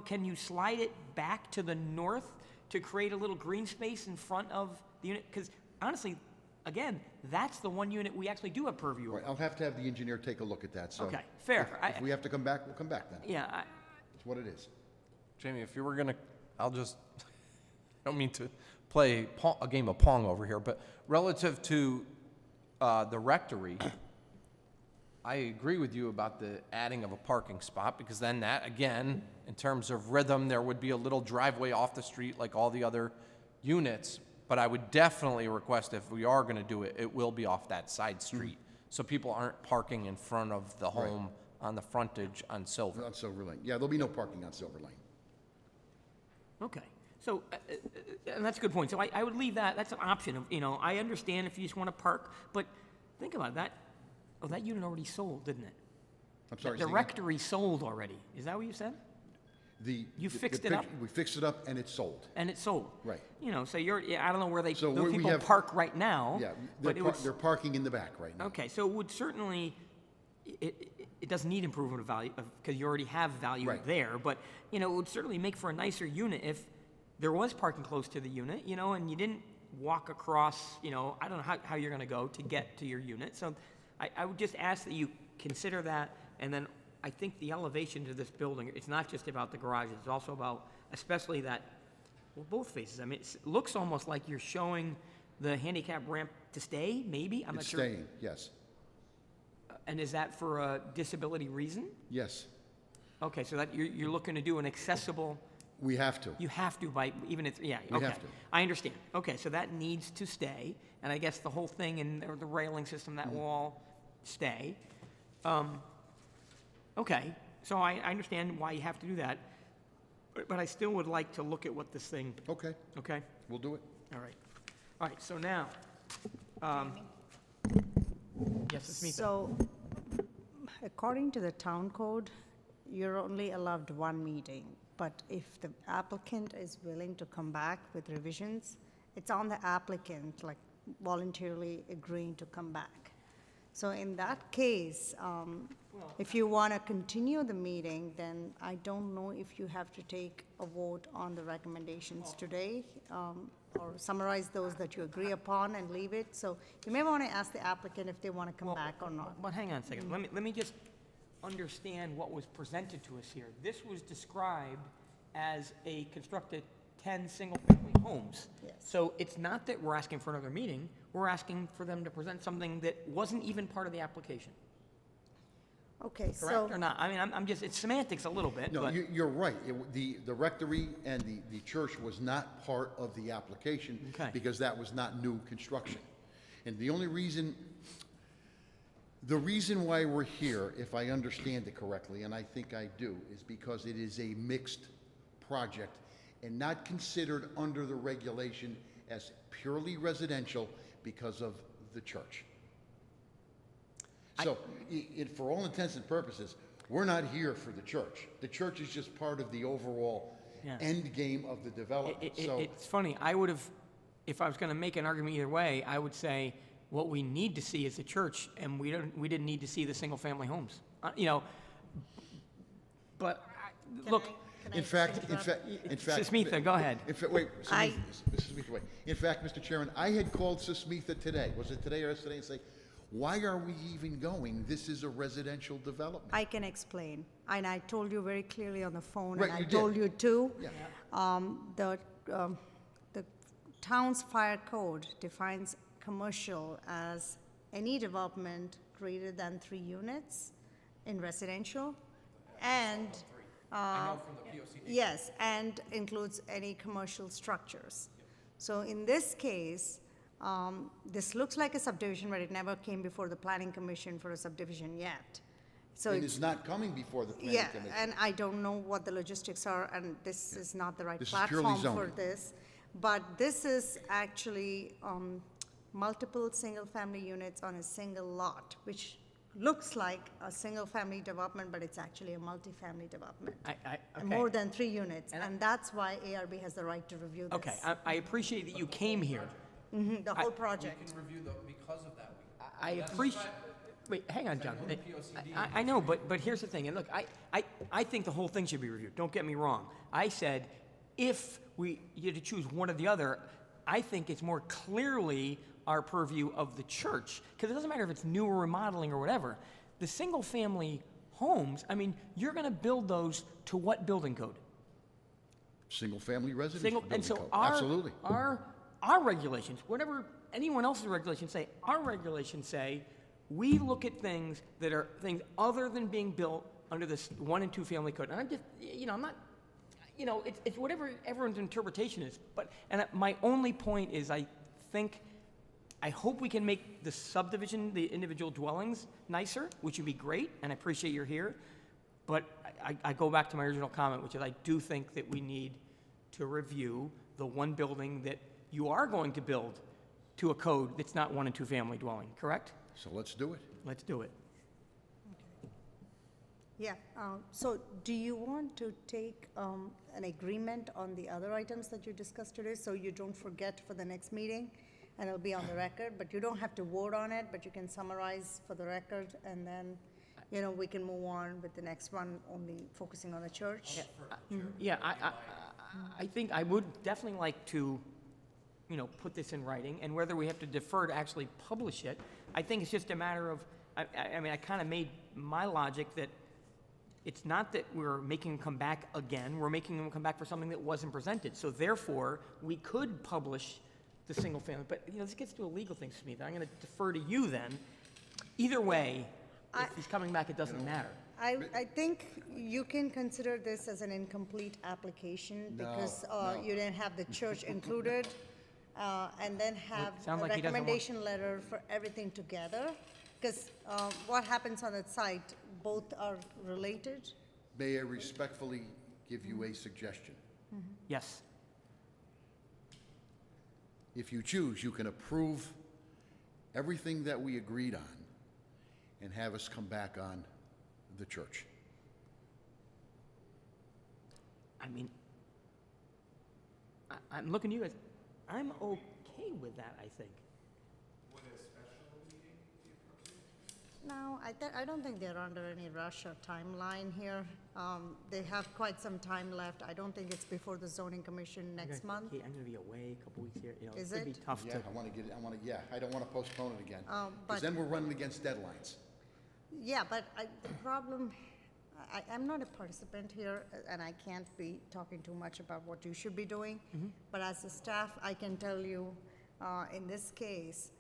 can you slide it back to the north to create a little green space in front of the unit? Because honestly, again, that's the one unit we actually do have purview Right, over. I'll have to have the engineer take a look at that, so. Okay, fair. If we have to come back, we'll come back then. Yeah, It's what it is. Jamie, if you were gonna, I don't mean to play a game of Pong over here, but relative to the rectory, I agree with you about the adding of a parking spot, because then that, again, in terms of rhythm, there would be a little driveway off the street like all the other units, but I would definitely request if we are gonna do it, it will be off that side street, so people aren't parking in front of the home on the frontage on Silver. On Silver Lane. Yeah, there'll be no parking on Silver Lane. okay. So, and that's a good point. So I would leave that, that's an option of, I understand if you just want to park, but think about that. Oh, that unit already sold, didn't it? I'm sorry. The say again? rectory sold already. Is that what you said? You fixed it up? We fixed it up and it's sold. And it sold? Right. So I don't know where So those we people have- park right now. Yeah, but it would, they're parking in the back right now. okay, so it would certainly, it doesn't need improvement of value, because you already have value Right. there, but, it would certainly make for a nicer unit if there was parking close to the unit, and you didn't walk across, I don't know how you're gonna go to get to your unit. So I would just ask that you consider that, and then I think the elevation to this building, it's not just about the garages, it's also about, especially that, well, both faces. I mean, it looks almost like you're showing the handicap ramp to stay, maybe? I'm not It's sure. staying, yes. And is that for a disability reason? Yes, Okay, so that you're looking to do an accessible, we have to. you have to by, even if, yeah, We okay. have to. I understand. Okay, so that needs to stay, and I guess the whole thing and the railing system, that will all stay. Okay, so I understand why you have to do that, but I still would like to look at what this thing, Okay, okay? we'll do it. All right. All right, so now, yes, it's me. So, according to the town code, you're only allowed one meeting, but if the applicant is willing to come back with revisions, it's on the applicant, like voluntarily agreeing to come back. So in that case, if you want to continue the meeting, then I don't know if you have to take a vote on the recommendations today, or summarize those that you agree upon and leave it. So you may want to ask the applicant if they want to come Well, back or not. But hang on a second, let me just understand what was presented to us here. This was described as a constructed 10 single-family homes. Yes. So it's not that we're asking for another meeting, we're asking for them to present something that wasn't even part of the application, Okay, so. correct or not? I mean, I'm just, it's semantics a little bit, No, but, you're right. The rectory and the church was not part of the application Okay. because that was not new construction. And the only reason, the reason why we're here, if I understand it correctly, and I think I do, is because it is a mixed project and not considered under the regulation as purely residential because of the church. So, for all intents and purposes, we're not here for the church. The church is just part of the overall Yeah. end game of the development. So, it's funny, I would have, if I was gonna make an argument either way, I would say, what we need to see is the church, and we didn't need to see the single-family homes. But, look, in fact, Smitha, go ahead. In fact, wait, I- Mrs. Smitha, wait. In fact, Mr. Chairman, I had called Smitha today. Was it today or yesterday? And say, Why are we even going? This is a residential development. I can explain, and I told you very clearly on the phone, Right, and I you did. told you too. Yeah. The town's fire code defines commercial as any development greater than 3 units in residential, and, I know from the POCD. yes, and includes any commercial structures. So in this case, this looks like a subdivision, but it never came before the planning commission for a subdivision yet. So And it's, it's not coming before the planning yeah, commission. and I don't know what the logistics are, and this is not the right This is purely platform for zoning. this. But this is actually multiple single-family units on a single lot, which looks like a single-family development, but it's actually a multifamily development. Okay. More than 3 units, And I- and that's why ARB has the right to review this. Okay, I appreciate that you came here. The whole We project. can review the, because of that. I appreciate, wait, hang on, John. I know, but here's the thing, and look, I think the whole thing should be reviewed, don't get me wrong. I said, if you had to choose one or the other, I think it's more clearly our purview of the church, because it doesn't matter if it's new or remodeling or whatever. The single-family homes, I mean, you're gonna build those to what building code? Single-family residential Single, building and so code. our, Absolutely. our regulations, whatever anyone else's regulations say, our regulations say, we look at things that are things other than being built under this 1 and 2 family code. And I'm just, I'm not, it's whatever everyone's interpretation is. But, and my only point is, I hope we can make the subdivision, the individual dwellings nicer, which would be great, and I appreciate you're here. But I go back to my original comment, which is I do think that we need to review the one building that you are going to build to a code that's not 1 and 2 family dwelling, correct? So let's do it. Let's do it. Yeah, so do you want to take an agreement on the other items that you discussed today, so you don't forget for the next meeting? And it'll be on the record, but you don't have to vote on it, but you can summarize for the record, and then, we can move on with the next one, only focusing on the church. Yeah, I think I would definitely like to, put this in writing, and whether we have to defer to actually publish it, I think it's just a matter of, I mean, I kind of made my logic that it's not that we're making them come back again, we're making them come back for something that wasn't presented. So therefore, we could publish the single family, but, this gets to a legal thing, Smith. I'm going to defer to you then. Either way, if he's coming back, it doesn't matter. I think you can consider this as an incomplete application, because you didn't have the church included, and then have a sounds like he doesn't want- recommendation letter for everything together, because what happens on that site, both are related. May I respectfully give you a suggestion? Yes. If you choose, you can approve everything that we agreed on and have us come back on the church. I mean, I'm looking at you guys, I'm okay with that, I think. No, I don't think they're under any rush or timeline here. They have quite some time left. I don't think it's before the zoning commission next month. Kate, I'm gonna be away a couple weeks here, Is it's gonna be it? tough Yeah, to. I don't want to postpone it again. but- Because then we're running against deadlines. Yeah, but the problem, I'm not a participant here, and I can't be talking too much about what you should be doing. But as a staff, I can tell you, in this case,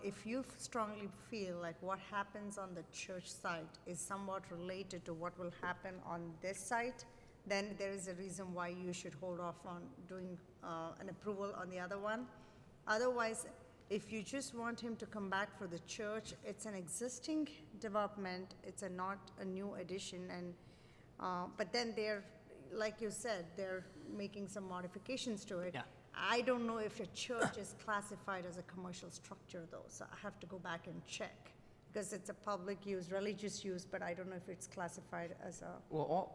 if you strongly feel like what happens on the church site is somewhat related to what will happen on this site, then there is a reason why you should hold off on doing an approval on the other one. Otherwise, if you just want him to come back for the church, it's an existing development, it's not a new addition, and, but then they're, like you said, they're making some modifications to it. Yeah. I don't know if a church is classified as a commercial structure though, so I have to go back and check. Because it's a public use, religious use, but I don't know if it's classified as a, Well,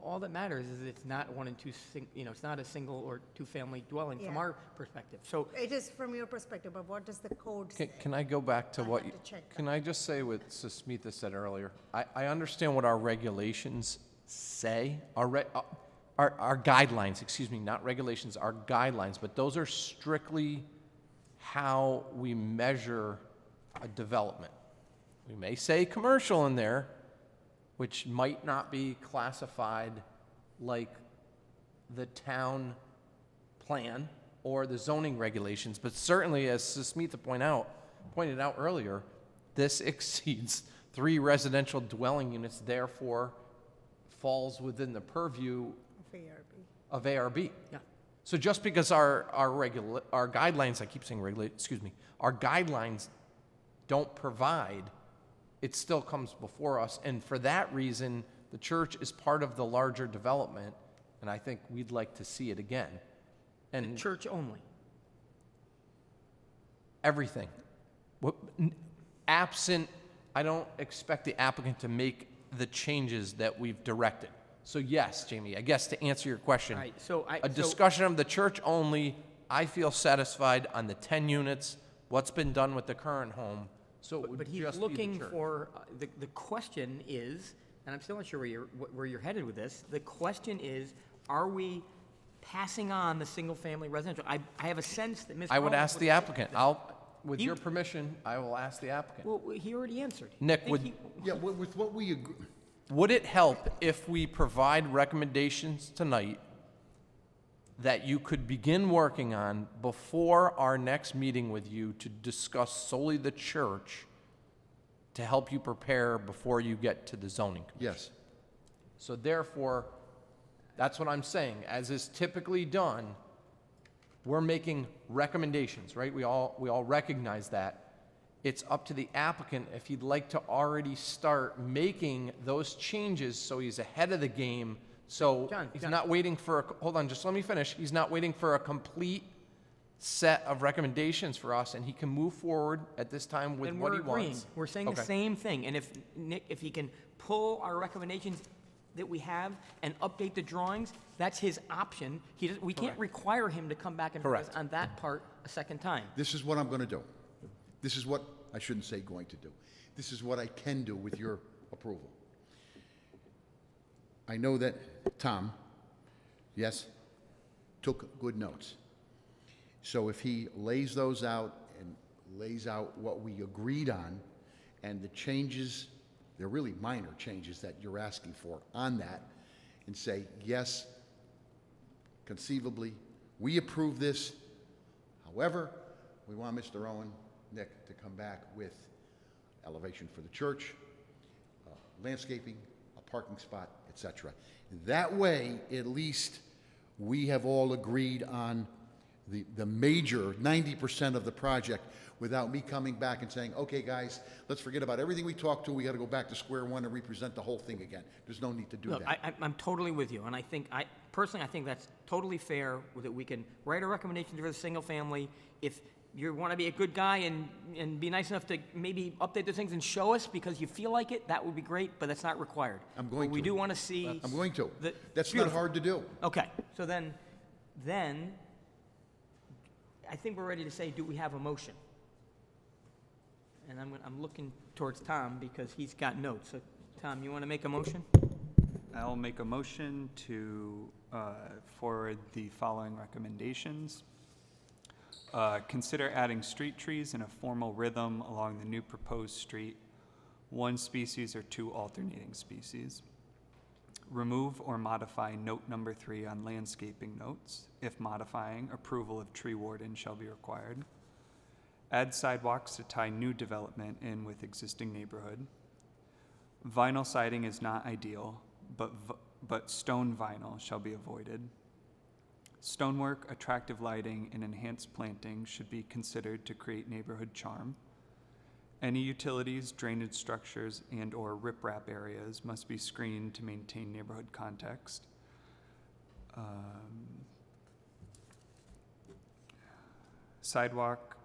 all that matters is it's not 1 and 2, it's not a single or 2 family dwelling from Yeah. our perspective. So, it is from your perspective, but what does the code say? Can I go back to I what, have to check can I just say what Susmita said earlier? I understand what our regulations say, our guidelines, excuse me, not regulations, our guidelines, but those are strictly how we measure a development. we may say commercial in there, which might not be classified like the town plan or the zoning regulations, but certainly, as Susmitha pointed out earlier, this exceeds 3 residential dwelling units, therefore falls within the purview of ARB. Yeah. So just because our guidelines, I keep saying regulate, our guidelines don't provide, it still comes before us. And for that reason, the church is part of the larger development, and I think we'd like to see it again. And Church only. everything. Absent, I don't expect the applicant to make the changes that we've directed. So yes, Jamie, I guess to answer your question, All right, so a discussion of the church only, I feel satisfied on the 10 units, what's been done with the current home, so it would But he's just be the looking church. for, the question is, and I'm still not sure where you're headed with this, the question is, are we passing on the single-family residential? I have a sense that Mr. I would Owens ask the applicant. With He- your permission, I will ask the applicant. Well, he already answered. Nick, I think would- he- Yeah, with what we agree, Would it help if we provide recommendations tonight that you could begin working on before our next meeting with you to discuss solely the church to help you prepare before you get to the zoning commission? yes. So therefore, that's what I'm saying. As is typically done, we're making recommendations, right? We all recognize that. It's up to the applicant if he'd like to already start making those changes so he's ahead of the game. So John, he's John. not waiting for, hold on, just let me finish. He's not waiting for a complete set of recommendations for us, and he can move forward at this time with And what we're he agreeing. wants. We're saying the Okay. same thing. And if Nick, if he can pull our recommendations that we have and update the drawings, that's his option. We can't require him to come back and Correct. us on that part a second time. This is what I'm going to do. This is what, I shouldn't say going to do. This is what I can do with your approval. I know that Tom, yes, took good notes. So if he lays those out and lays out what we agreed on and the changes, they're really minor changes that you're asking for on that, and say, yes, conceivably, we approve this. However, we want Mr. Owen, Nick, to come back with elevation for the church, landscaping, a parking spot, etc. That way, at least, we have all agreed on the major 90% of the project without me coming back and saying, okay, guys, let's forget about everything we talked to. We got to go back to square one and represent the whole thing again. There's no need to do Look, that. I'm totally with you, and I think, personally, I think that's totally fair, that we can write a recommendation for the single family. If you want to be a good guy and be nice enough to maybe update the things and show us because you feel like it, that would be great, but that's not required. I'm going But we to. do want to see. I'm going to. the- That's not Beautiful. hard to do. Okay, so then, I think we're ready to say, do we have a motion? And I'm looking towards Tom because he's got notes. So, Tom, you want to make a motion? I'll make a motion to forward the following recommendations. Consider adding street trees in a formal rhythm along the new proposed street, 1 species or 2 alternating species. Remove or modify note number 3 on landscaping notes. If modifying, approval of tree warden shall be required. Add sidewalks to tie new development in with existing neighborhood. Vinyl siding is not ideal, but stone vinyl shall be avoided. Stonework, attractive lighting, and enhanced planting should be considered to create neighborhood charm. Any utilities, drainage structures, and/or riprap areas must be screened to maintain neighborhood context. Sidewalk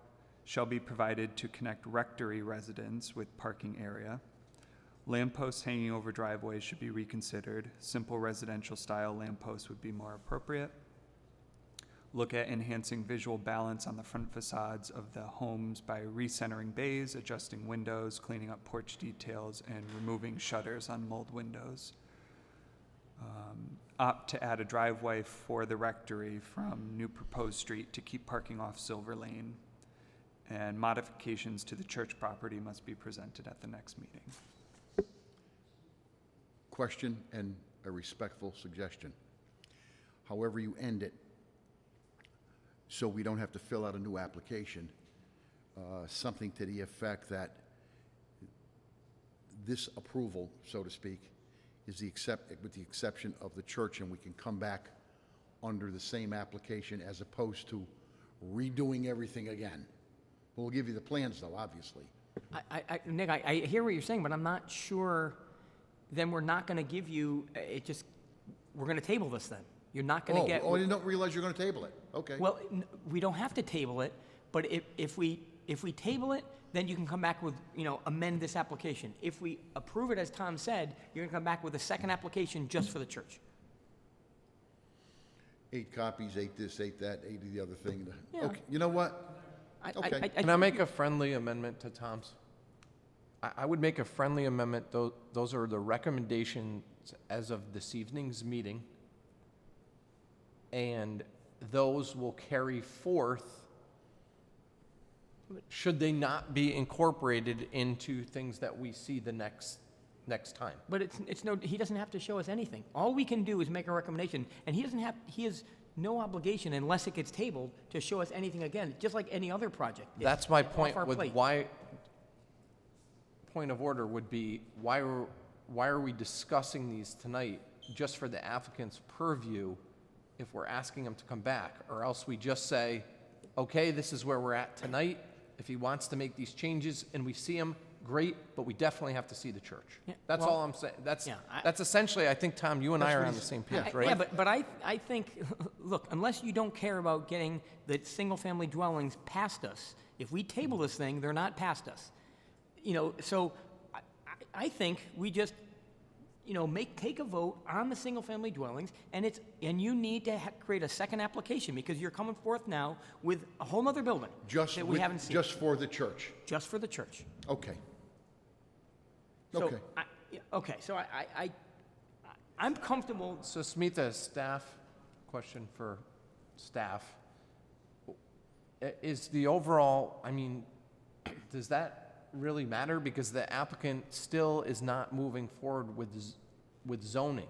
shall be provided to connect rectory residents with parking area. Lampposts hanging over driveways should be reconsidered. Simple residential style lampposts would be more appropriate. Look at enhancing visual balance on the front facades of the homes by recentering bays, adjusting windows, cleaning up porch details, and removing shutters on mold windows. Opt to add a driveway for the rectory from new proposed street to keep parking off Silver Lane. and modifications to the church property must be presented at the next meeting. Question and a respectful suggestion. However you end it, so we don't have to fill out a new application, something to the effect that this approval, so to speak, is with the exception of the church, and we can come back under the same application as opposed to redoing everything again. We'll give you the plans, though, obviously. Nick, I hear what you're saying, but I'm not sure, then we're not gonna give you, we're gonna table this then. You're not gonna get. Oh, I didn't realize you're gonna table it. Okay. Well, we don't have to table it, but if we table it, then you can come back with, amend this application. If we approve it, as Tom said, you're gonna come back with a second application just for the church. 8 copies, 8 this, 8 that, 8 of the other thing. Yeah. Okay, you know what? Okay. Can I make a friendly amendment to Tom's? I would make a friendly amendment, those are the recommendations as of this evening's meeting, and those will carry forth should they not be incorporated into things that we see the next time. But he doesn't have to show us anything. All we can do is make a recommendation, and he has no obligation, unless it gets tabled, to show us anything again, just like any other project. That's my It's off point our with plate. point of order would be, why are we discussing these tonight just for the applicant's purview if we're asking him to come back? Or else we just say, okay, this is where we're at tonight. If he wants to make these changes and we see him, great, but we definitely have to see the church. Yeah, That's well, all I'm saying. That's yeah, essentially, I think, Tom, you and I are on the same page, right? Yeah, but I think, look, unless you don't care about getting the single-family dwellings past us, if we table this thing, they're not past us. So I think we just, take a vote on the single-family dwellings, and you need to create a second application, because you're coming forth now with a whole other building that we haven't seen. Just for the church. Just for the church. Okay. So, Okay. So I'm comfortable. So Smita, staff, question for staff. Is the overall, does that really matter? Because the applicant still is not moving forward with zoning.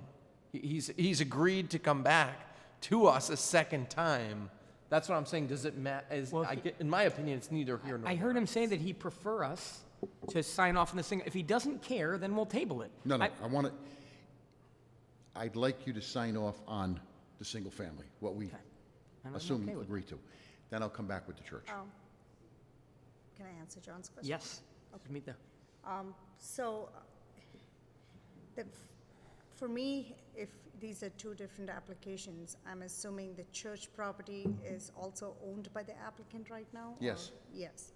He's agreed to come back to us a second time. That's what I'm saying. Does it matter? In my opinion, it's neither here nor there. I heard him say that he'd prefer us to sign off on this thing. If he doesn't care, then we'll table it. No, I'd like you to sign off on the single family, what we I'm assume okay you with agree to. Then I'll come back with the church. Can I answer John's question? Yes. Meet the. For me, if these are two different applications, I'm assuming the church property is also owned by the applicant right now? Yes. Yes.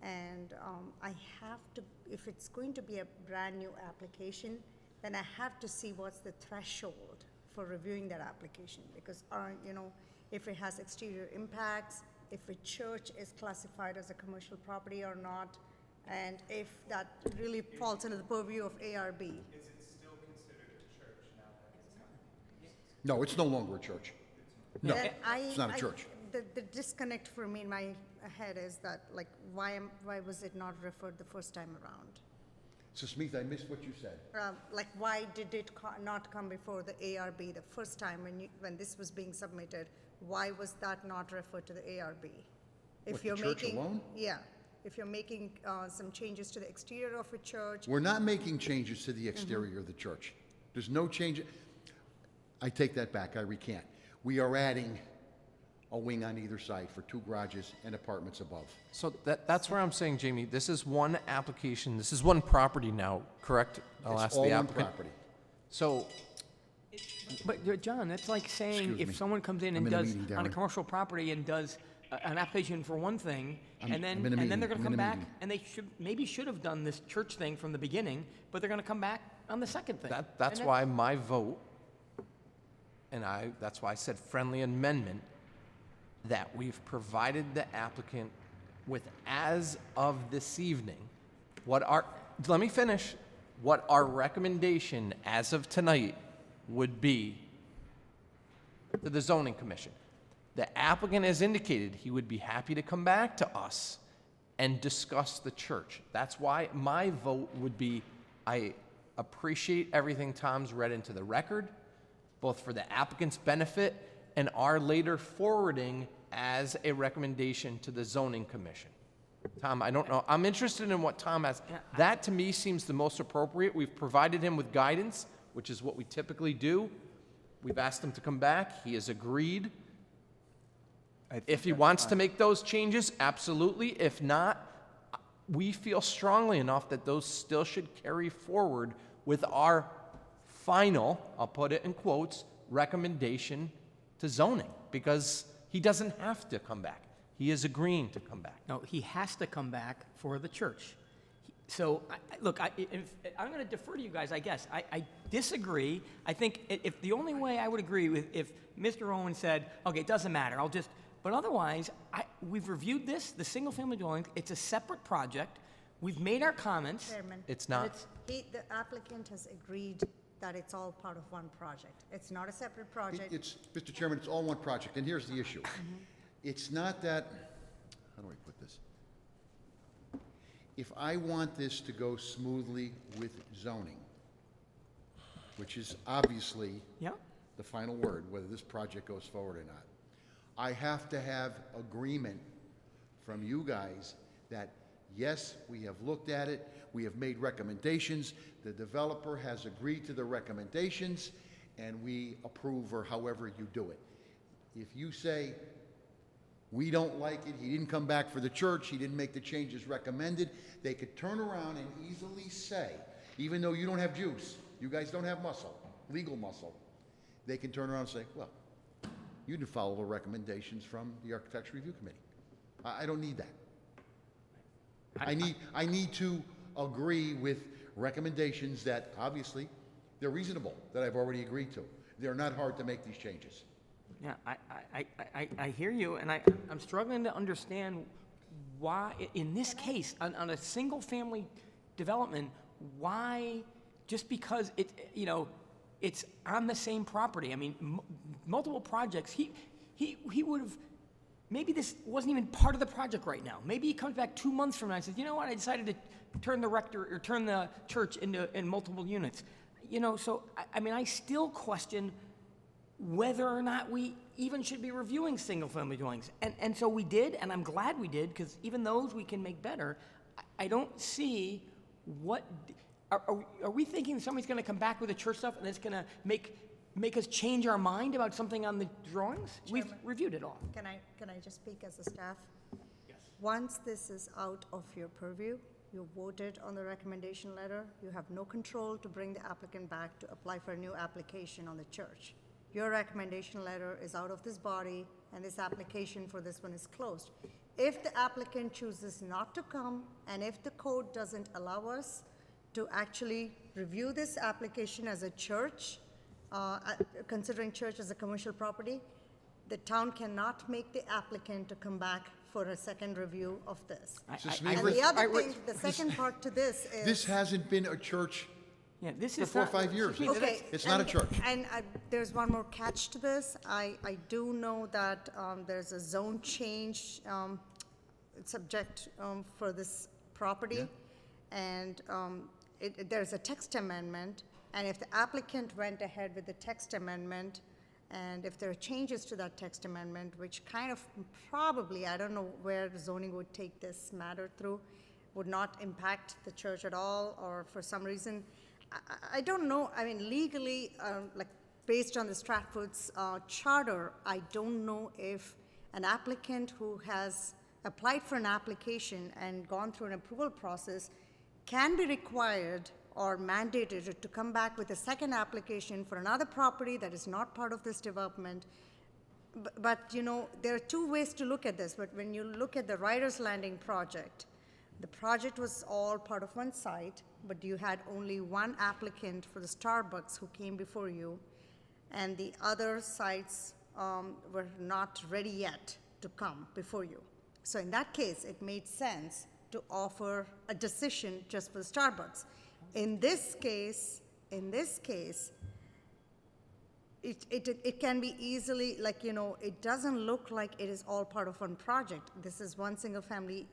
And I have to, if it's going to be a brand-new application, then I have to see what's the threshold for reviewing that application. Because, if it has exterior impacts, if a church is classified as a commercial property or not, and if that really falls under the purview of ARB. Is it still considered a church now that it's not? No, it's no longer a church. No, Then it's not a church. The disconnect for me in my head is that, why was it not referred the first time around? So Smith, I missed what you said. Why did it not come before the ARB the first time when this was being submitted? Why was that not referred to the ARB? What, the church alone? Yeah. If you're making some changes to the exterior of a church. We're not making changes to the exterior of the church. There's no change. I take that back. I recant. We are adding a wing on either side for 2 garages and apartments above. So that's where I'm saying, Jamie, this is one application, this is one property now, correct? I'll ask It's all the one applicant. property. So, But John, that's like saying Excuse if me. someone comes in I'm and in a does, meeting, on a Darren. commercial property and does an application for one thing, and I'm then in a they're meeting. gonna I'm in come a back, meeting. and they should have done this church thing from the beginning, but they're gonna come back on the second thing. that's And why my vote, and that's why I said friendly amendment, that we've provided the applicant with, as of this evening, let me finish, what our recommendation as of tonight would be to the zoning commission. The applicant has indicated he would be happy to come back to us and discuss the church. That's why my vote would be, I appreciate everything Tom's read into the record, both for the applicant's benefit and our later forwarding as a recommendation to the zoning commission. Tom, I don't know, I'm interested in what Tom has. That to me seems the most appropriate. We've provided him with guidance, which is what we typically do. We've asked him to come back, he has agreed. If he wants to make those changes, absolutely. If not, we feel strongly enough that those still should carry forward with our final, I'll put it in quotes, recommendation to zoning, because he doesn't have to come back. He is agreeing to come back. No, he has to come back for the church. So, look, I'm going to defer to you guys, I guess. I disagree. I think if the only way I would agree with if Mr. Owen said, okay, it doesn't matter, I'll just, but otherwise, we've reviewed this, the single-family dwelling, it's a separate project. We've made our comments. Chairman. It's not. The applicant has agreed that it's all part of one project. It's not a separate project. It's, Mr. Chairman, it's all one project, and here's the issue. It's not that, how do I put this? If I want this to go smoothly with zoning, which is obviously Yeah? the final word, whether this project goes forward or not, I have to have agreement from you guys that, yes, we have looked at it, we have made recommendations, the developer has agreed to the recommendations, and we approve or however you do it. If you say, we don't like it, he didn't come back for the church, he didn't make the changes recommended, they could turn around and easily say, even though you don't have juice, you guys don't have muscle, legal muscle, they can turn around and say, well, you didn't follow the recommendations from the Architecture Review Committee. I don't need that. I need to agree with recommendations that obviously they're reasonable, that I've already agreed to. They're not hard to make these changes. Yeah, I hear you, and I'm struggling to understand why, in this case, on a single-family development, why, just because it's on the same property. I mean, multiple projects. He would have. Maybe this wasn't even part of the project right now. Maybe he comes back 2 months from now and says, you know what? I decided to turn the church in multiple units. So I mean, I still question whether or not we even should be reviewing single-family dwellings. And so we did, and I'm glad we did, because even those we can make better. I don't see what. Are we thinking somebody's going to come back with the church stuff and it's going to make us change our mind about something on the drawings? We've reviewed it all. Can I just speak as a staff? Yes. Once this is out of your purview, you voted on the recommendation letter, you have no control to bring the applicant back to apply for a new application on the church. Your recommendation letter is out of this body, and this application for this one is closed. If the applicant chooses not to come, and if the code doesn't allow us to actually review this application as a church, considering church as a commercial property, the town cannot make the applicant to come back for a second review of this. And the other thing, the second part to this is... This hasn't been a church this for is 4 or 5 years. Okay, It's not a church. And there's one more catch to this. I do know that there's a zone change subject for this property. Yeah. And there's a text amendment. And if the applicant went ahead with the text amendment, and if there are changes to that text amendment, which kind of probably, I don't know where the zoning would take this matter through, would not impact the church at all, or for some reason, I don't know. I mean, legally, like based on the Stratford's charter, I don't know if an applicant who has applied for an application and gone through an approval process can be required or mandated to come back with a second application for another property that is not part of this development. But there are two ways to look at this. But when you look at the Riders Landing project, the project was all part of one site, but you had only one applicant for the Starbucks who came before you, and the other sites were not ready yet to come before you. So in that case, it made sense to offer a decision just for the Starbucks. In this case, it can be easily, it doesn't look like it is all part of one project. This is one single family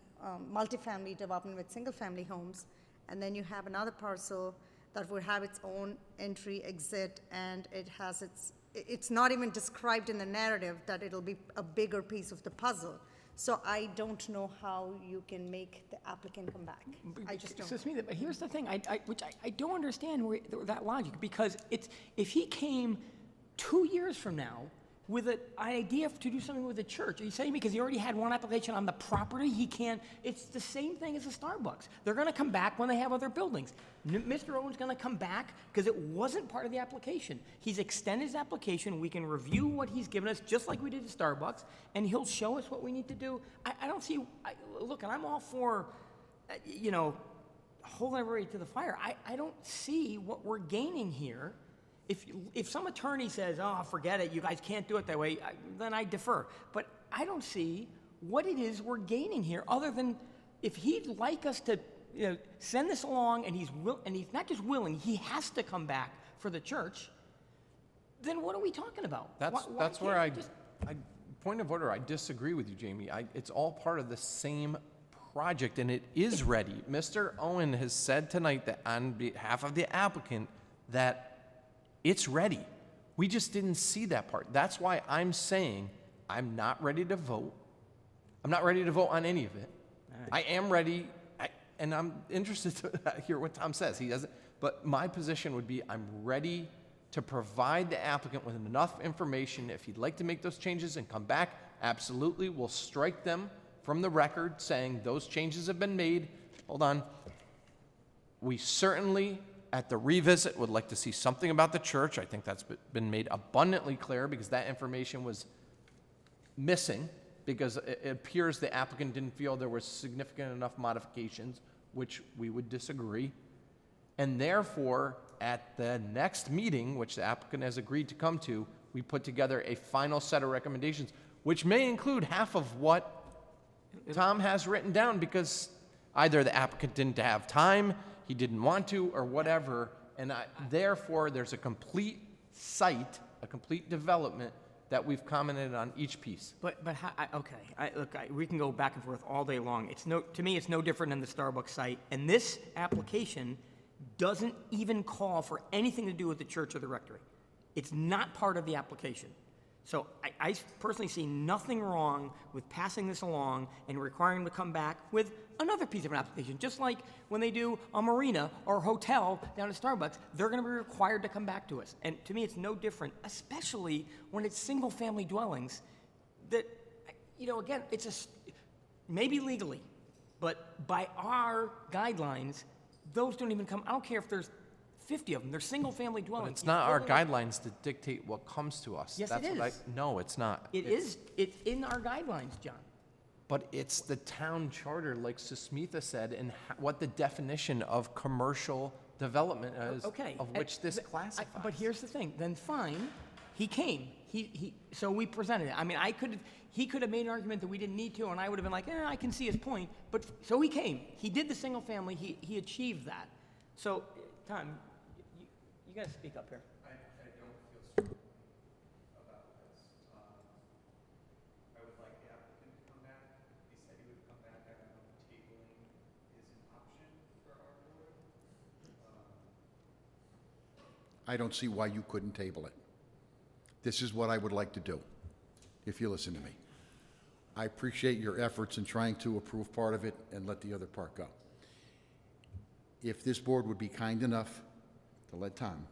multifamily development with single-family homes, and then you have another parcel that would have its own entry, exit, and it's not even described in the narrative that it'll be a bigger piece of the puzzle. So I don't know how you can make the applicant come back. I just don't. So, Smita, but here's the thing, which I don't understand that logic, because if he came 2 years from now with an idea to do something with the church, are you saying because he already had one application on the property, he can't, it's the same thing as a Starbucks. They're gonna come back when they have other buildings. Mr. Owen's gonna come back because it wasn't part of the application. He's extended his application, we can review what he's given us, just like we did at Starbucks, and he'll show us what we need to do. I don't see, look, and I'm all for, holding everybody to the fire. I don't see what we're gaining here. If some attorney says, oh, forget it, you guys can't do it that way, then I defer. But I don't see what it is we're gaining here, other than if he'd like us to send this along, and he's not just willing, he has to come back for the church, then what are we talking about? That's where I point of order, I disagree with you, Jamie. It's all part of the same project, and it is ready. Mr. Owen has said tonight that on behalf of the applicant that it's ready. We just didn't see that part. That's why I'm saying I'm not ready to vote. I'm not ready to vote on any of it. I am ready, and I'm interested to hear what Tom says. He doesn't, but my position would be I'm ready to provide the applicant with enough information. If he'd like to make those changes and come back, absolutely, we'll strike them from the record saying those changes have been made. Hold on. We certainly, at the revisit, would like to see something about the church. I think that's been made abundantly clear because that information was missing because it appears the applicant didn't feel there were significant enough modifications, which we would disagree. And therefore, at the next meeting, which the applicant has agreed to come to, we put together a final set of recommendations, which may include half of what Tom has written down because either the applicant didn't have time, he didn't want to, or whatever, and therefore there's a complete site, a complete development that we've commented on each piece. But how, we can go back and forth all day long. To me, it's no different than the Starbucks site, and this application doesn't even call for anything to do with the church or the rectory. It's not part of the application. So I personally see nothing wrong with passing this along and requiring them to come back with another piece of an application. Just like when they do a marina or a hotel down at Starbucks, they're going to be required to come back to us. And to me, it's no different, especially when it's single-family dwellings that, again, maybe legally, but by our guidelines, those don't even come. I don't care if there's 50 of them. They're single-family dwellings. But it's not our guidelines to dictate what comes to us. Yes, it is. No, it's not. It is. It's in our guidelines, John. But it's the town charter, like Susmitha said, and what the definition of commercial development is, Okay. of which this classifies. But here's the thing. Then fine, he came. So we presented it. I mean, he could have made an argument that we didn't need to, and I would have been like, I can see his point. But so he came. He did the single-family. He achieved that. So, Tom, you got to speak up here. I don't feel strong about this. I would like the applicant to come back. He said he would come back. I don't know if tabling is an option for our board. I don't see why you couldn't table it. This is what I would like to do, if you listen to me. I appreciate your efforts in trying to approve part of it and let the other part go. If this board would be kind enough to let Tom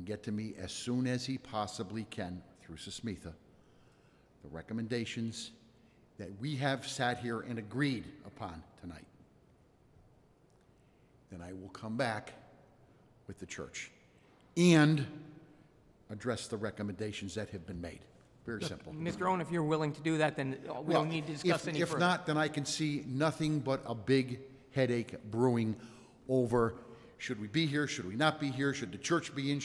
get to me as soon as he possibly can, through Susmitha, the recommendations that we have sat here and agreed upon tonight, then I will come back with the church and address the recommendations that have been made. Very simple. Mr. Owen, if you're willing to do that, then we don't need to discuss any further. If not, then I can see nothing but a big headache brewing over, should we be here, should we not be here, should the church be in,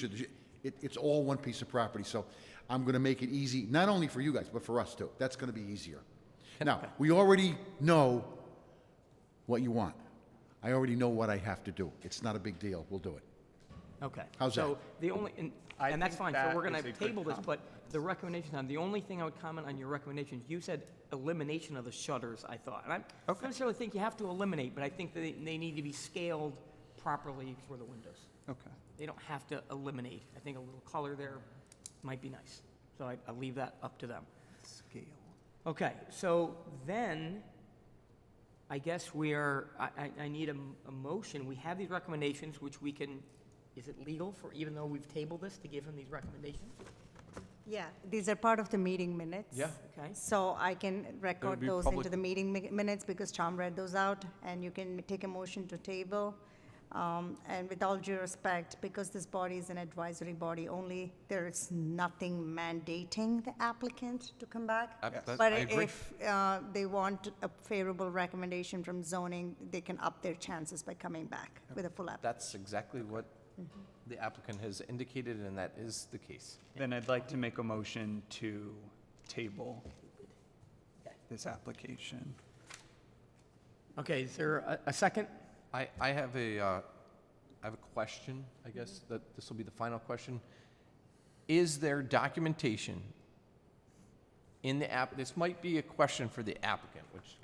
it's all one piece of property. So I'm going to make it easy, not only for you guys, but for us too. That's going to be easier. Now, we already know what you want. I already know what I have to do. It's not a big deal. We'll do it. Okay. How's that? So the only, and that's fine, so we're going to table this, but the recommendation, the only thing I would comment on your recommendations, you said elimination of the shutters, I thought. And I don't necessarily think you have to eliminate, but I think that they need to be scaled properly for the windows. Okay. They don't have to eliminate. I think a little color there might be nice. So I'll leave that up to them. Scale. Okay, so then, I guess I need a motion. We have these recommendations, which we can, is it legal for, even though we've tabled this, to give him these recommendations? Yeah, these are part of the meeting minutes. Yeah. Okay, So I can record be those public- into the meeting minutes because Tom read those out, and you can take a motion to table. And with all due respect, because this body is an advisory body only, there is nothing mandating the applicant to come back. But I agree. if they want a favorable recommendation from zoning, they can up their chances by coming back with a full application. That's exactly what the applicant has indicated, and that is the case. Then I'd like to make a motion to table this application. okay, is there a second? I have a question, I guess, that this will be the final question. Is there documentation in the this might be a question for the applicant, which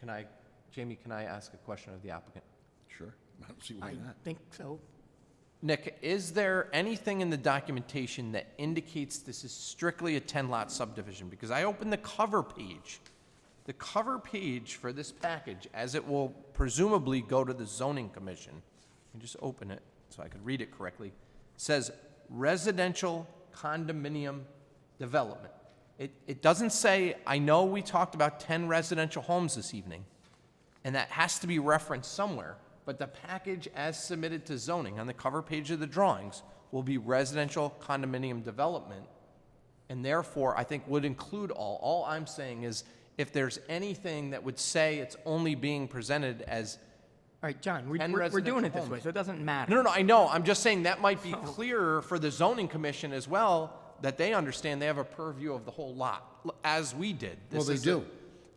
Jamie, can I ask a question of the applicant? Sure, I don't see why I not. think so. Nick, is there anything in the documentation that indicates this is strictly a 10-lot subdivision? Because I opened the cover page. The cover page for this package, as it will presumably go to the zoning commission, and just open it so I could read it correctly, says residential condominium development. It doesn't say, I know we talked about 10 residential homes this evening, and that has to be referenced somewhere, but the package as submitted to zoning on the cover page of the drawings will be residential condominium development, and therefore, I think would include all. All I'm saying is, if there's anything that would say it's only being presented as, All right, John, we're 10 doing residential it this way, homes. so it doesn't matter. no, I know, I'm just saying that might be clearer for the zoning commission as well, that they understand they have a purview of the whole lot, as we did. Well, they do.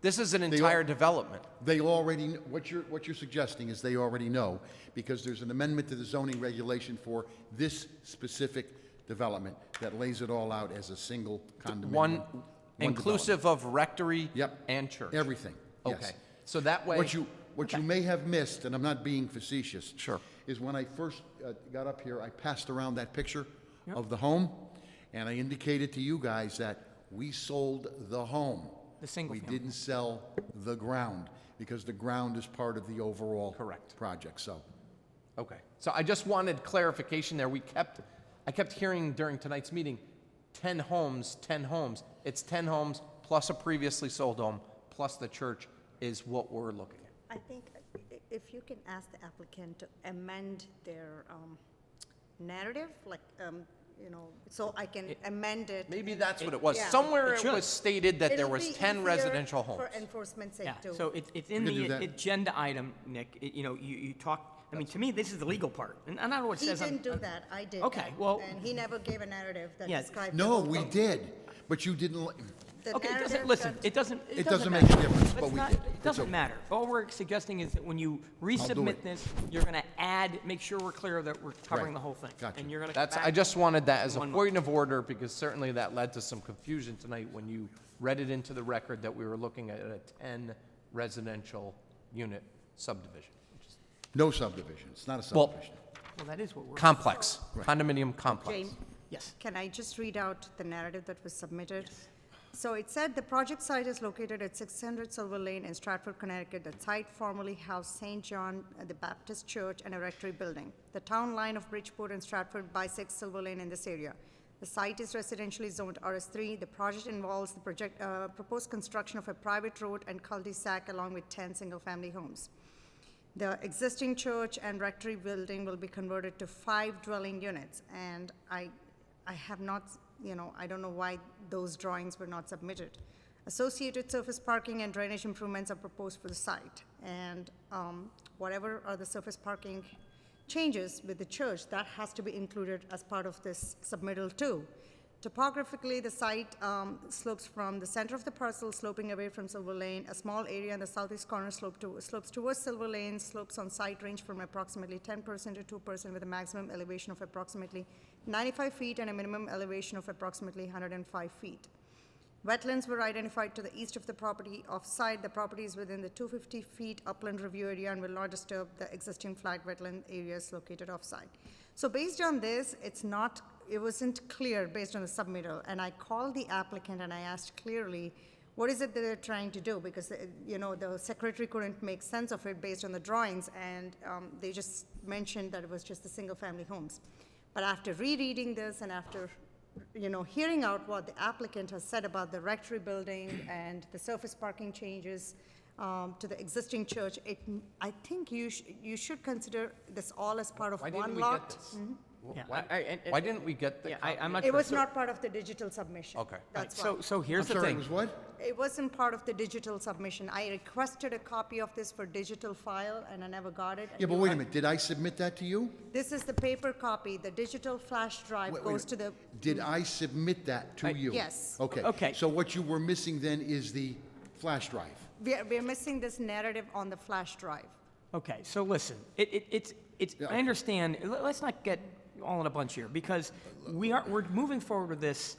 This is an They entire al- development. They already, what you're suggesting is they already know, because there's an amendment to the zoning regulation for this specific development that lays it all out as a single condominium. One, inclusive of rectory Yep. and church. Everything, yes. Okay, so that way. What you may have missed, and I'm not being facetious. Sure. Is when I first got up here, I passed around that picture of the home, and I indicated to you guys that we sold the home. The single We family. didn't sell the ground, because the ground is part of the overall. Correct. Project, so. Okay, so I just wanted clarification there. I kept hearing during tonight's meeting, 10 homes, 10 homes. It's 10 homes plus a previously sold home, plus the church is what we're looking at. I think if you can ask the applicant to amend their narrative, like, so I can amend it. Maybe that's what it was. Yeah. Somewhere It it should. was stated that there It'll was be 10 easier residential homes. For enforcement's sake, Yeah, too. so it's in We can do the that. agenda item, Nick. You talk, I mean, to me, this is the legal part, and I don't know what it He says on. didn't do that, I did. Okay, that. well- And he never gave a narrative that Yeah. described. the No, whole we thing. did, but you didn't, The Okay, narrative listen, got- it doesn't make a matter. difference, but Let's we not- did. It It's doesn't okay. matter. All we're suggesting is that when you resubmit it. this, you're gonna make sure we're clear that we're covering Right. the whole thing. Gotcha. And you're gonna come That's, back. I just wanted that as a One month. point of order, because certainly that led to some confusion tonight when you read it into the record that we were looking at a 10 residential unit subdivision. which is no subdivision, it's not a Well- subdivision. Well, that is what we're. Complex, condominium complex. James, Yes. can I just read out the narrative that was submitted? So it said, "The project site is located at 600 Silver Lane in Stratford, Connecticut. The site formerly housed St. John the Baptist Church and a rectory building. The town line of Bridgeport and Stratford bisects Silver Lane in this area. The site is residentially zoned RS3. The project involves the proposed construction of a private road and cul-de-sac along with 10 single-family homes. The existing church and rectory building will be converted to 5 dwelling units." And I have not, I don't know why those drawings were not submitted. "Associated surface parking and drainage improvements are proposed for the site. And whatever are the surface parking changes with the church, that has to be included as part of this submittal too. Topographically, the site slopes from the center of the parcel, sloping away from Silver Lane. A small area in the southeast corner slopes towards Silver Lane. Slopes on site range from approximately 10% to 2% with a maximum elevation of approximately 95 feet and a minimum elevation of approximately 105 feet. Wetlands were identified to the east of the property. Offsite, the property is within the 250 feet upland review area and will not disturb the existing flagged wetland areas located offsite. So based on this, it wasn't clear based on the submittal. And I called the applicant and I asked clearly, what is it that they're trying to do? Because, the secretary couldn't make sense of it based on the drawings, and they just mentioned that it was just the single-family homes. But after rereading this and after hearing out what the applicant has said about the rectory building and the surface parking changes to the existing church, I think you should consider this all as part of Why one didn't we lot. get this? Yeah, Why didn't we get the? Yeah, I'm not It sure. was not part of the digital submission. Okay. That's why. So here's the Sorry, thing. it was what? It wasn't part of the digital submission. I requested a copy of this for digital file, and I never got it. Yeah, but wait a minute, did I submit that to you? This is the paper copy. The digital flash drive Wait, goes to the, Did I submit that to you? yes. Okay. Okay. So what you were missing then is the flash drive. we're missing this narrative on the flash drive. Okay, so listen, it's, I understand, let's not get all in a bunch here, because we're moving forward with this.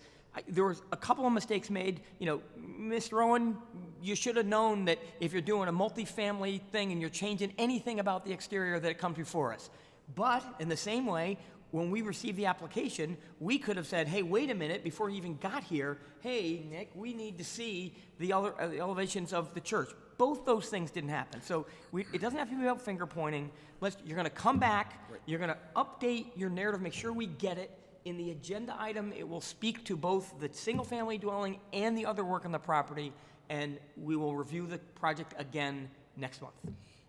There was a couple of mistakes made, Mr. Owen, you should have known that if you're doing a multifamily thing and you're changing anything about the exterior, that it comes before us. But in the same way, when we received the application, we could have said, hey, wait a minute, before you even got here, hey, Nick, we need to see the elevations of the church. Both those things didn't happen. So it doesn't have to be about finger pointing. You're going to come back, you're going to update your narrative, make sure we get it. In the agenda item, it will speak to both the single-family dwelling and the other work on the property, and we will review the project again next month.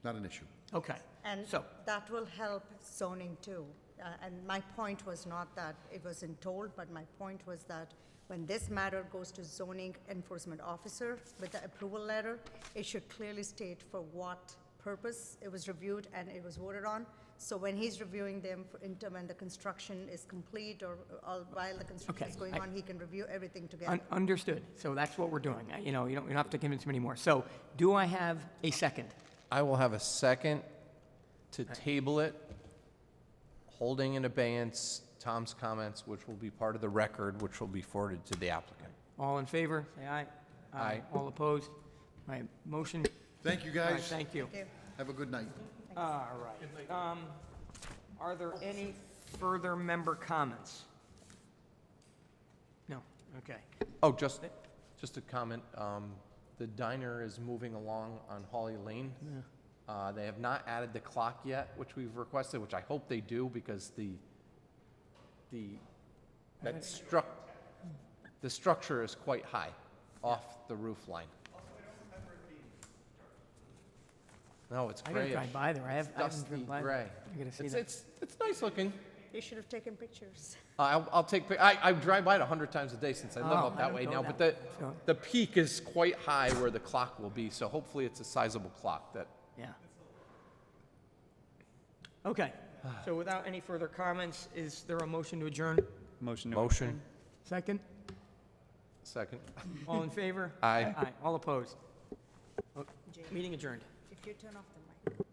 Not an issue. Okay. And So- that will help zoning too. And my point was not that it wasn't told, but my point was that when this matter goes to zoning enforcement officer with the approval letter, it should clearly state for what purpose it was reviewed and it was voted on. So when he's reviewing them when the construction is complete or while the construction Okay, is going on, he can review everything together. Understood. So that's what we're doing. You don't have to convince me anymore. So do I have a second? I will have a second to table it, holding in abeyance Tom's comments, which will be part of the record, which will be forwarded to the applicant. All in favor, say aye. Aye. All opposed? My motion. Thank you, All right, guys. thank you. Okay. Have a good night. All right. Are there any further member comments? No, okay. Oh, just a comment. The diner is moving along on Holly Lane. They have not added the clock yet, which we've requested, which I hope they do, because the structure is quite high off the roof line. No, it's I gotta grayish. drive by there. I haven't Dusty driven by. gray. I gotta see It's that. nice looking. You should have taken pictures. I'll take, I drive by it 100 times a day since I live Oh, up I that don't way go now, that but way, so- the peak is quite high where the clock will be, so hopefully it's a sizable clock that, Yeah. Okay, so without any further comments, is there a motion to adjourn? Motion to motion, Second? second. All in favor? Aye. Aye. All opposed? Meeting adjourned. If you turn off the mic.